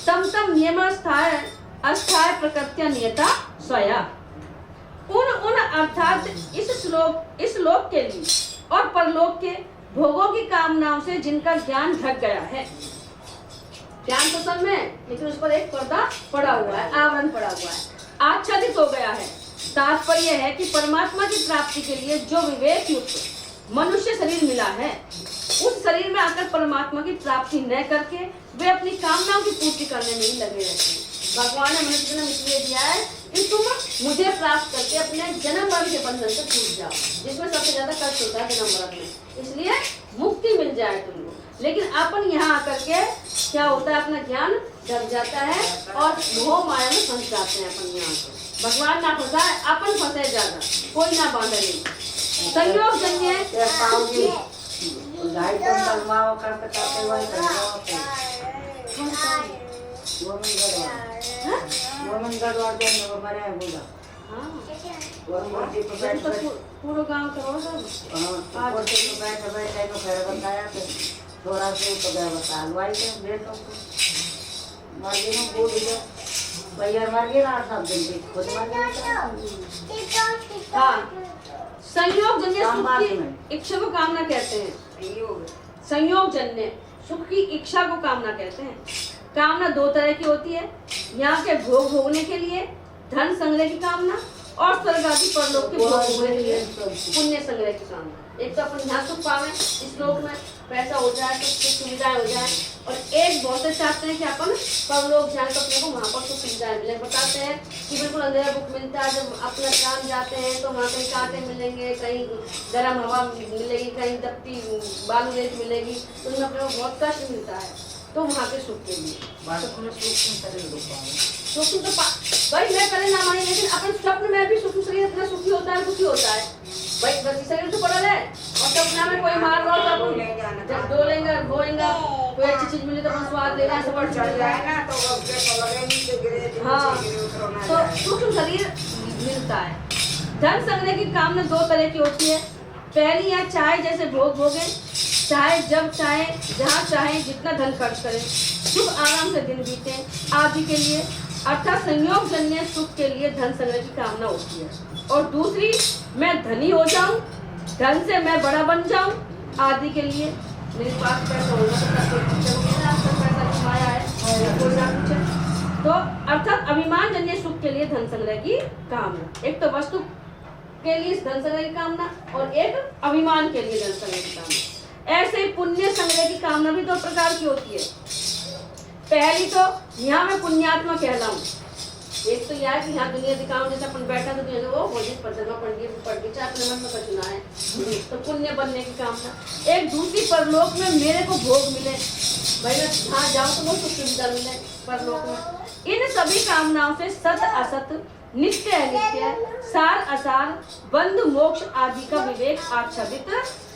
तम तम नियम अस्थाय प्रकृत्या नियता स्वया। उन अर्थात इस लोक के लिए और परलोक के भोगों की कामनाओं से जिनका ज्ञान ढक गया है। ज्ञान तो सब में, लेकिन उस पर एक पर्दा पड़ा हुआ है, आवरण पड़ा हुआ है, आच्छादित हो गया है। तात्पर्य है कि परमात्मा की प्राप्ति के लिए जो विवेक युक्त मनुष्य शरीर मिला है, उस शरीर में आकर परमात्मा की प्राप्ति न करके वे अपनी कामनाओं की पूर्ति करने में ही लगे रहते हैं। भगवान ने मनुष्य जन्म इसलिए दिया है कि तुम मुझे प्राप्त करके अपने जन्म मरण के बंधन से छूट जाओ, जिसमें सबसे ज्यादा कष्ट होता है जन्म मरण में, इसलिए मुक्ति मिल जाए तुमको। लेकिन अपन यहाँ आकर के क्या होता है, अपना ज्ञान ढक जाता है और मोह माया में फंस जाते हैं। अपन यहाँ से भगवान ना फंसाए, अपन फंसे ज्यादा, कोई ना बांधे नहीं। संयोग जन्य पूरा गाँव करो संयोग जन्य सुख की इच्छा को कामना कहते हैं। संयोग जन्य सुख की इच्छा को कामना कहते हैं। कामना दो तरह की होती है, यहाँ के भोग भोगने के लिए धन संग्रह की कामना, और स्वर्ग आदि परलोक के भोग भोगने के लिए पुण्य संग्रह की कामना। एक तो अपन यहाँ सुख पावे, इस लोक में पैसा हो जाए तो सुविधाएं हो जाए, और एक बहुत से चाहते हैं कि अपन परलोक जाए तो अपने को वहाँ पर तो सुविधाएं मिले। बताते हैं कि बिल्कुल अंधेरा बुक मिलता है, जब अपना काम जाते हैं तो वहाँ कहीं कांटे मिलेंगे, कहीं गर्म हवा मिलेगी, कहीं दबती बालू रेत मिलेगी, तो उनमें अपने को बहुत कष्ट मिलता है। तो वहाँ के सुख के लिए सुख तो भाई मैं करे ना मानी, लेकिन अपन स्वप्न में भी सुख शरीर अपना सुखी होता है, दुखी होता है भाई। बस शरीर तो पड़ा है और सपना में कोई मार रहा होता है, जब डोलेंगे धोएंगे, कोई अच्छी चीज मिले तो अपन स्वाद लेना, सब बढ़ जाएगा। हाँ, तो सूक्ष्म शरीर मिलता है। धन संग्रह की कामना दो तरह की होती है। पहली है चाहे जैसे भोग भोगे, चाहे जब चाहे जहाँ चाहे जितना धन खर्च करें, सुख आराम से दिन बीते आदि के लिए, अर्थात संयोग जन्य सुख के लिए धन संग्रह की कामना होती है। और दूसरी, मैं धनी हो जाऊं, धन से मैं बड़ा बन जाऊं आदि के लिए, मेरे पास पैसा होगा, पैसा कमाया है कोई ना कुछ, तो अर्थात अभिमान जन्य सुख के लिए धन संग्रह की कामना। एक तो वस्तु के लिए धन संग्रह की कामना और एक अभिमान के लिए धन संग्रह की कामना। ऐसे ही पुण्य संग्रह की कामना भी दो प्रकार की होती है। पहली तो यहाँ मैं पुण्यात्मा कहलाऊं, एक तो यह कि यहाँ दुनिया दिखाऊं, जैसे अपन बैठा तो दुनिया वो भोजित पढ़ना पढ़ के चाहे अपने मन में कर चुना है, तो पुण्य बनने की कामना। एक दूसरी परलोक में मेरे को भोग मिले, भाई मैं जहाँ जाऊँ तो वो सुख सुविधा मिले परलोक में। इन सभी कामनाओं से सत असत, नित्य अनित्य, सार असार, बंध मोक्ष आदि का विवेक आच्छादित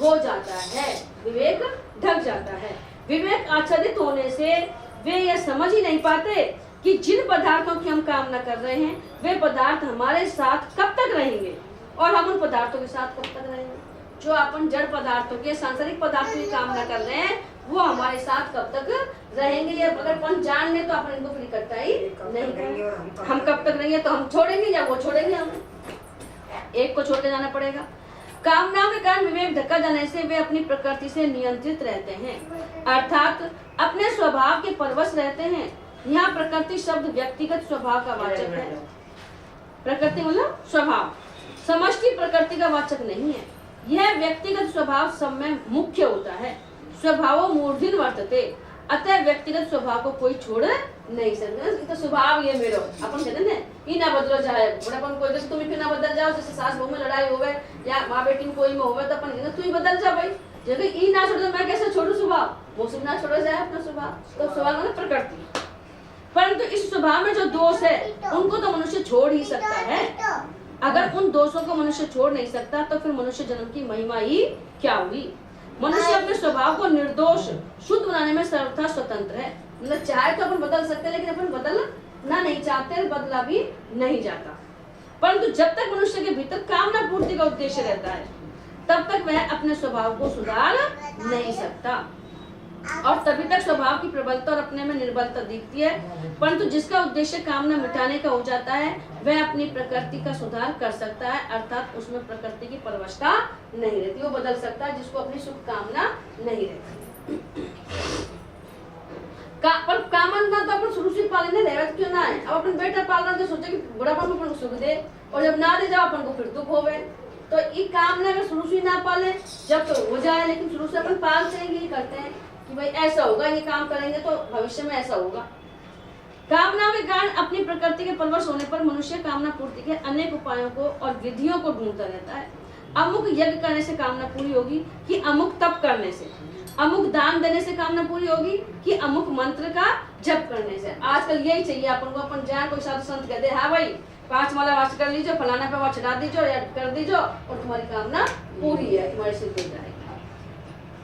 हो जाता है, विवेक ढक जाता है। विवेक आच्छादित होने से वे यह समझ ही नहीं पाते कि जिन पदार्थों की हम कामना कर रहे हैं वे पदार्थ हमारे साथ कब तक रहेंगे और हम उन पदार्थों के साथ कब तक रहेंगे। जो अपन जड़ पदार्थों के, सांसारिक पदार्थों की कामना कर रहे हैं वो हमारे साथ कब तक रहेंगे, ये अगर अपन जान ले तो अपन इनको फिर इकट्ठा ही नहीं करेंगे। हम कब तक रहेंगे, तो हम छोड़ेंगे या वो छोड़ेंगे, हमें एक को छोड़ के जाना पड़ेगा। कामनाओं के कारण विवेक ढका जाने से वे अपनी प्रकृति से नियंत्रित रहते हैं, अर्थात अपने स्वभाव के परवश रहते हैं। यहाँ प्रकृति शब्द व्यक्तिगत स्वभाव का वाचक है। प्रकृति मतलब स्वभाव, समष्टि प्रकृति का वाचक नहीं है। यह व्यक्तिगत स्वभाव सब में मुख्य होता है। स्वभावो मूर्धन वर्तते, अतः व्यक्तिगत स्वभाव को कोई छोड़ नहीं सकता। तो स्वभाव ये मेरो अपन कहते ना ई ना बदलो चाहे बड़ापन कोई जैसे तुम फिर ना बदल जाओ, जैसे सास बहू में लड़ाई होवे या माँ बेटी में कोई में होवे तो अपन कहते तू ही बदल जा भाई, जब ई ना छोड़ो मैं कैसे छोड़ू स्वभाव, वो सब ना छोड़ा जाए अपना स्वभाव। तो स्वभाव मतलब प्रकृति, परंतु इस स्वभाव में जो दोष है उनको तो मनुष्य छोड़ ही सकता है। अगर उन दोषों को मनुष्य छोड़ नहीं सकता तो फिर मनुष्य जन्म की महिमा ही क्या हुई। मनुष्य अपने स्वभाव को निर्दोष शुद्ध बनाने में सर्वथा स्वतंत्र है। मतलब चाहे तो अपन बदल सकते हैं, लेकिन अपन बदलना नहीं चाहते, बदला भी नहीं जाता। परंतु जब तक मनुष्य के भीतर कामना पूर्ति का उद्देश्य रहता है तब तक वह अपने स्वभाव को सुधार नहीं सकता, और तभी तक स्वभाव की प्रबलता और अपने में निर्बलता दिखती है। परंतु जिसका उद्देश्य कामना मिटाने का हो जाता है वह अपनी प्रकृति का सुधार कर सकता है, अर्थात उसमें प्रकृति की परवशता नहीं रहती, वो बदल सकता है जिसको अपनी सुख कामना नहीं रहती। पर कामना तो अपन शुरू से पालने रहे क्यों ना है। अब अपन बेटा पाल रहे तो सोचे कि बुढ़ापन में अपन को सुख दे, और जब ना दे जाओ अपन को फिर दुख होवे। तो ये कामना अगर शुरू से ना पाले जब तो हो जाए, लेकिन शुरू से अपन पालते हैं, ये करते हैं कि भाई ऐसा होगा, ये काम करेंगे तो भविष्य में ऐसा होगा। कामना के कारण अपनी प्रकृति के परवश होने पर मनुष्य कामना पूर्ति के अनेक उपायों को और विधियों को ढूंढता रहता है। अमुक यज्ञ करने से कामना पूरी होगी, कि अमुक तप करने से, अमुक दान देने से कामना पूरी होगी, कि अमुक मंत्र का जप करने से। आजकल यही चाहिए अपन को। अपन जाए कोई साधु संत कहते हाँ भाई 5 माला वाच कर लीजिए, फलाना पे वहाँ चढ़ा दीजिए या कर दीजिए और तुम्हारी कामना पूरी है, तुम्हारी सिद्ध हो जाएगी।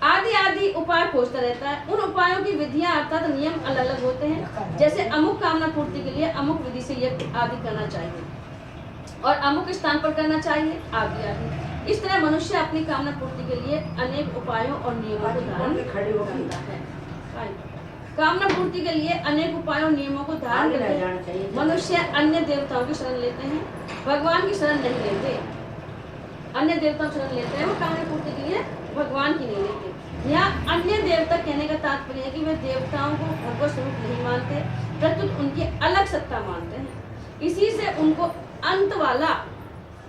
आदि आदि उपाय खोजता रहता है। उन उपायों की विधियां अर्थात नियम अलग अलग होते हैं। जैसे अमुक कामना पूर्ति के लिए अमुक विधि से यज्ञ आदि करना चाहिए और अमुक स्थान पर करना चाहिए आदि आदि। इस तरह मनुष्य अपनी कामना पूर्ति के लिए अनेक उपायों और नियमों को धारण करता है। कामना पूर्ति के लिए अनेक उपायों और नियमों को धारण करके मनुष्य अन्य देवताओं की शरण लेते हैं, भगवान की शरण नहीं लेते। अन्य देवताओं की शरण लेते हैं, वो कामना पूर्ति के लिए भगवान की नहीं लेते। यहाँ अन्य देवता कहने का तात्पर्य है कि वे देवताओं को भगवत स्वरूप नहीं मानते, प्रत्युत उनकी अलग सत्ता मानते हैं। इसी से उनको अंत वाला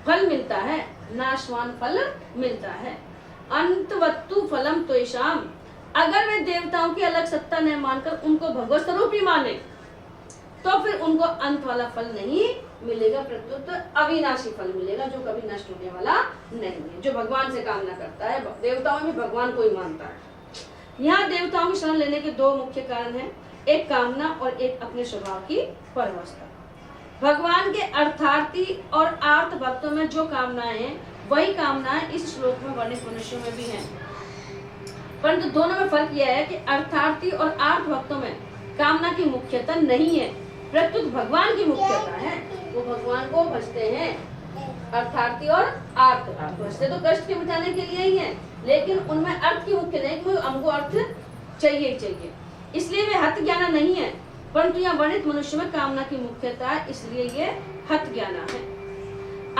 फल मिलता है, नाशवान फल मिलता है। अंतवत्तु फलम त्वेषाम। अगर वे देवताओं की अलग सत्ता न मानकर उनको भगवत स्वरूप ही माने तो फिर उनको अंत वाला फल नहीं मिलेगा, प्रत्युत अविनाशी फल मिलेगा जो कभी नष्ट होने वाला नहीं है। जो भगवान से कामना करता है, देवताओं में भगवान को ही मानता है। यहाँ देवताओं की शरण लेने के 2 मुख्य कारण हैं, एक कामना और एक अपने स्वभाव की परवशता। भगवान के अर्थार्थी और आर्त भक्तों में जो कामनाएं हैं वही कामनाएं इस श्लोक में वर्णित मनुष्यों में भी हैं, परंतु दोनों में फर्क यह है कि अर्थार्थी और आर्त भक्तों में कामना की मुख्यता नहीं है, प्रत्युत भगवान की मुख्यता है। वो भगवान को भजते हैं। अर्थार्थी और आर्त भजते तो कष्ट के मिटाने के लिए ही हैं, लेकिन उनमें अर्थ की मुख्य नहीं कि हमको अर्थ चाहिए ही चाहिए, इसलिए वे हत ज्ञाना नहीं है। परंतु यहाँ वर्णित मनुष्य में कामना की मुख्यता है, इसलिए ये हत ज्ञाना है।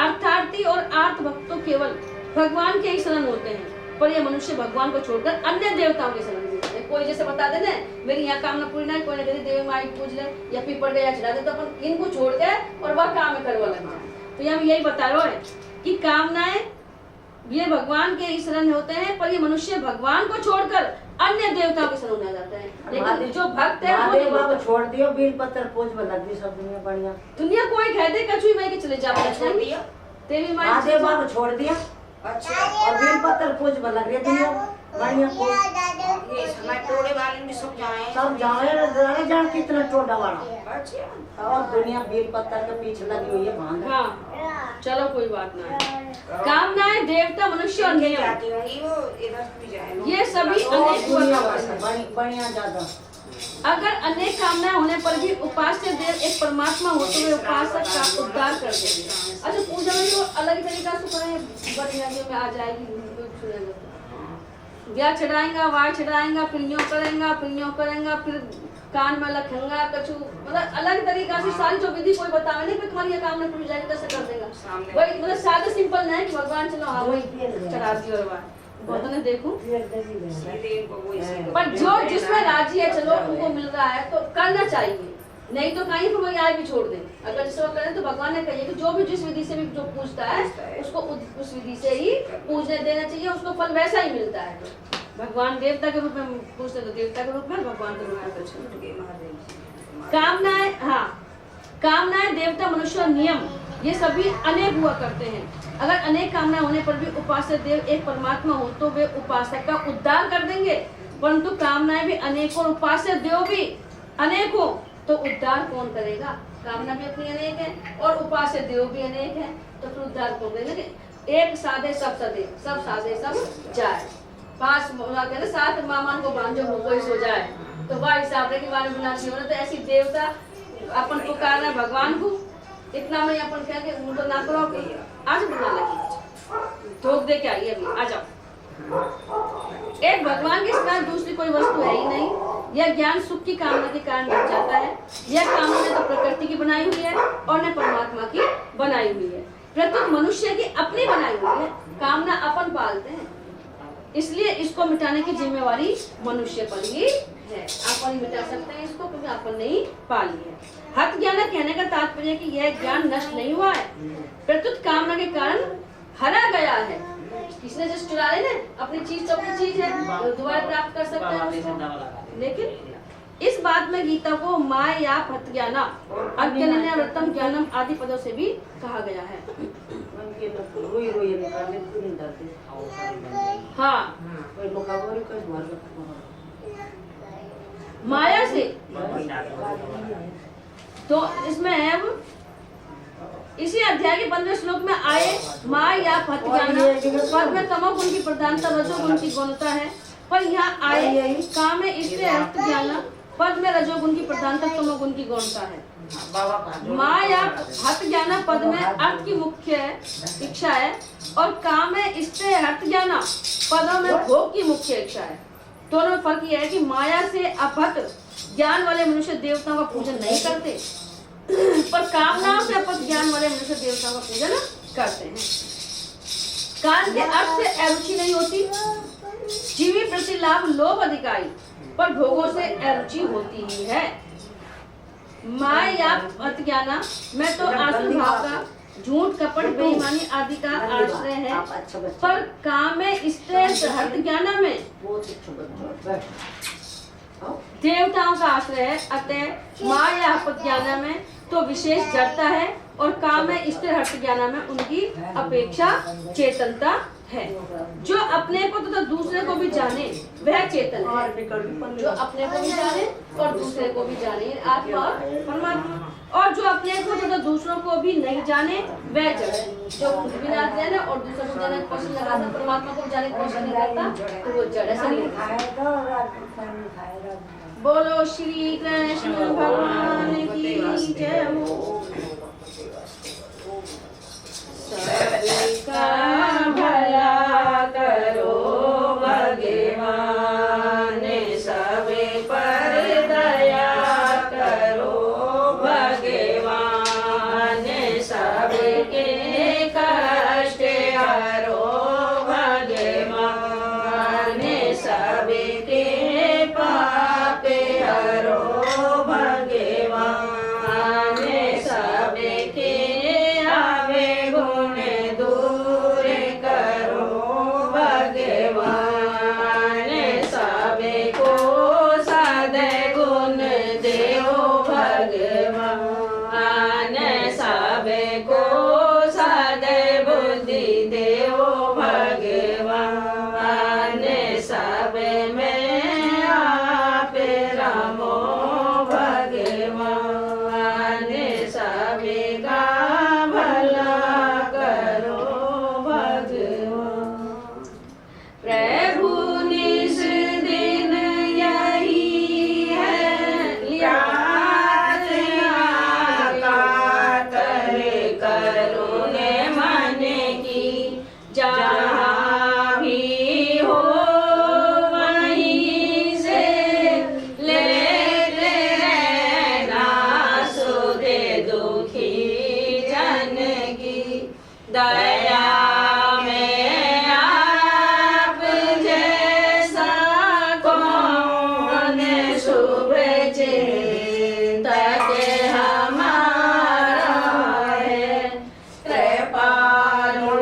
अर्थार्थी और आर्त भक्त तो केवल भगवान के ही शरण होते हैं, पर ये मनुष्य भगवान को छोड़कर अन्य देवताओं के शरण लेते हैं। कोई जैसे बता दे ना मेरी यहाँ कामना पूरी ना, कोई ना कहते देवी माई पूज ले या पीपल गया चढ़ा दे, तो अपन इनको छोड़ के और वह काम करवा लग जाए। तो यहाँ यही बता रहा है कि कामनाएं ये भगवान के शरण होते हैं, पर ये मनुष्य भगवान को छोड़कर अन्य देवताओं के शरण जाता है। लेकिन जो भक्त है वो छोड़ दियो, बेल पत्थर पूज में लग दी, सब दुनिया बढ़िया। दुनिया कोई कह दे कछु भाई के चले जा, छोड़ दिया देवी माई महादेव बाबा छोड़ दिया। अच्छा, और बेल पत्थर पूज में लग रही दुनिया बढ़िया। ये समय टोड़े वाले भी सब जाए जान कितना टोड़ा वाला। अच्छा, और दुनिया बेल पत्थर के पीछे लगी हुई है भांग। हाँ चलो कोई बात ना। कामनाएं देवता मनुष्य और नियम ये सभी अनेक बढ़िया ज्यादा। अगर अनेक कामनाएं होने पर भी उपास्य देव एक परमात्मा होते हुए उपासक का उद्धार कर देंगे। अच्छा पूजा में वो अलग तरीका से करें, बढ़िया में आ जाएगी। ब्याह चढ़ाएंगा, वार चढ़ाएंगा, फिर यूं करेंगा, फिर कान में लखेंगा कछु, मतलब अलग तरीका से सारी जो विधि कोई बतावे नहीं, फिर तुम्हारी ये कामना पूरी जाएगी कैसे कर देगा। वही मतलब सादा सिंपल नहीं कि भगवान चलो हाँ वही चढ़ा दियो और वार बहुत ने देखूं। पर जो जिसमें राजी है चलो उनको मिल रहा है तो करना चाहिए, नहीं तो कहीं पर आए भी छोड़ दें। अगर जिसको करें तो भगवान ने कही कि जो भी जिस विधि से भी जो पूछता है उसको उस विधि से ही पूजने देना चाहिए, उसको फल वैसा ही मिलता है। भगवान देवता के रूप में पूछते तो देवता के रूप में, भगवान के रूप में पूछते। कामनाएं देवता मनुष्य और नियम ये सभी अनेक हुआ करते हैं। अगर अनेक कामनाएं होने पर भी उपास्य देव एक परमात्मा हो तो वे उपासक का उद्धार कर देंगे, परंतु कामनाएं भी अनेक और उपास्य देव भी अनेक हो तो उद्धार कौन करेगा? कामना भी अपनी अनेक है और उपास्य देव भी अनेक है, तो फिर उद्धार कौन करेगा? एक साधे सब सदे, सब साधे सब जाए। 5 कहते 7 मामान को बांधो हो कोई सो जाए, तो वह हिसाब है कि वाले बनाची हो। तो ऐसी देवता अपन पुकार रहे भगवान को, इतना में अपन कह के उनको ना करो, आज बुला लगी ठोक दे के आइए अभी आ जाओ। एक भगवान के सिवा दूसरी कोई वस्तु है ही नहीं। यह ज्ञान सुख की कामना के कारण बढ़ जाता है। यह कामना न तो प्रकृति की बनाई हुई है और न परमात्मा की बनाई हुई है। प्रत्येक मनुष्य की अपनी बनाई हुई है। कामना अपन पालते हैं, इसलिए इसको मिटाने की जिम्मेवारी मनुष्य पर ही है। अपन ही मिटा सकते हैं इसको, क्योंकि अपन नहीं पाली है। हत ज्ञान कहने का तात्पर्य कि यह ज्ञान नष्ट नहीं हुआ है, प्रत्युत कामना के कारण हरा गया है। किसने जिस चुरा ले अपनी चीज तो अपनी चीज है, दोबारा प्राप्त कर सकते हैं उसको। लेकिन इस बात में गीता को माया हत ज्ञाना अज्ञान व्रतम ज्ञानम आदि पदों से भी कहा गया है। हाँ, माया से तो इसमें है इसी अध्याय के 15वें श्लोक में आए माया हत ज्ञान पद में तमोगुण की प्रधानता रजोगुण की गौणता है, पर यहाँ आए काम में इसलिए हत ज्ञान पद में रजोगुण की प्रधानता तमोगुण की गौणता है। माया हत ज्ञान पद में अर्थ की मुख्य इच्छा है और काम में इससे हत ज्ञान पदों में भोग की मुख्य इच्छा है। दोनों में फर्क यह है कि माया से अपहत ज्ञान वाले मनुष्य देवताओं का पूजन नहीं करते, पर कामनाओं से अपहत ज्ञान वाले मनुष्य देवताओं का पूजन करते हैं। कान के अर्थ से अरुचि नहीं होती, जीवी प्रति लाभ लोभ अधिकारी, पर भोगों से अरुचि होती ही है। माया अज्ञाना में तो आसुर भाव का झूठ कपट बेईमानी आदि का आश्रय है, पर काम में स्त्रेय हत ज्ञाना में देवताओं का आश्रय है। अतः माया हत ज्ञाना में तो विशेष जड़ता है और काम में स्थिर हट ज्ञाना में उनकी अपेक्षा चेतनता है। जो अपने को तो दूसरे को भी जाने वह चेतन है। जो अपने को भी जाने और दूसरे को भी जाने, आत्मा और परमात्मा। और जो अपने को तो दूसरों को भी नहीं जाने वह जड़ है। जो खुद भी ना जाने और दूसरों को जाने कोशिश लगाता, परमात्मा को जाने की कोशिश नहीं करता, तो वो जड़ है। बोलो श्री कृष्ण भगवान की जय हो। सबका भला करो भगवान, सब पर दया करो भगवान, सबके कष्ट हरो भगवान, सबके पाप हरो भगवान, सबके आवे गुण दूर करो भगवान, सबको सद्गुण देओ भगवान, सबको सद्बुद्धि देओ भगवान, सब में आप रमो भगवान, सबका भला करो भगवान। प्रभु निस दिन यही है यातना कातर करुण मन की, जहाँ भी हो वहीं से लेते रहना सुधे दुखी जन की। दया में आप जैसा कौन शुभ चिंतक हमारा है, कृपालु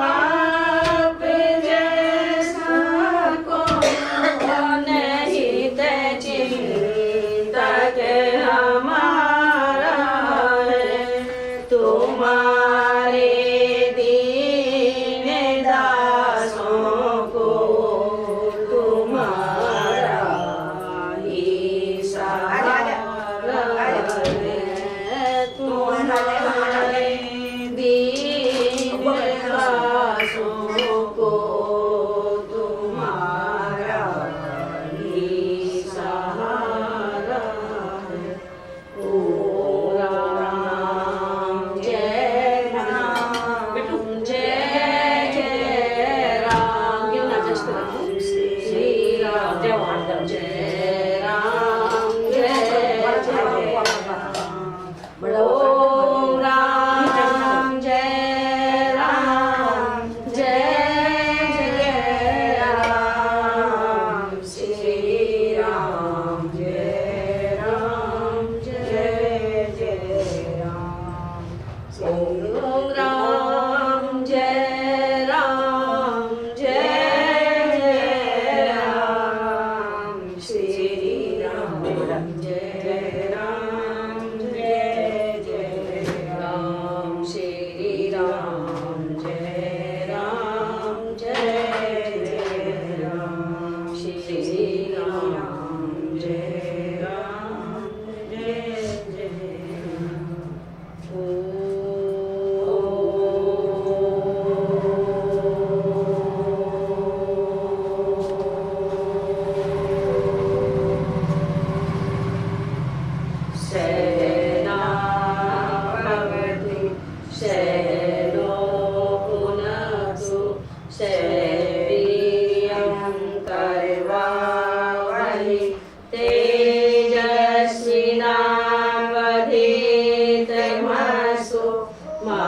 आप जैसा कौन तुम्हारे दीन दासों को तुम्हारा ही सहारा है। तुम्हारे दीन दासों को तुम्हारा ही सहारा है। ओ राम जय राम जय जय राम। गिनना जस्ट रखो। श्री राम जय राम जय राम जय जय राम। ओम राम जय राम जय जय राम। श्री राम जय राम जय जय राम। ओम राम जय राम जय जय राम। श्री राम जय राम जय जय राम। श्री राम जय राम जय जय राम। श्री राम जय राम जय जय राम। शरणा भवतु शरणो पुनस्तु शैवीर्यं कर्वावहै तेजस्विनावधीतमस्तु मा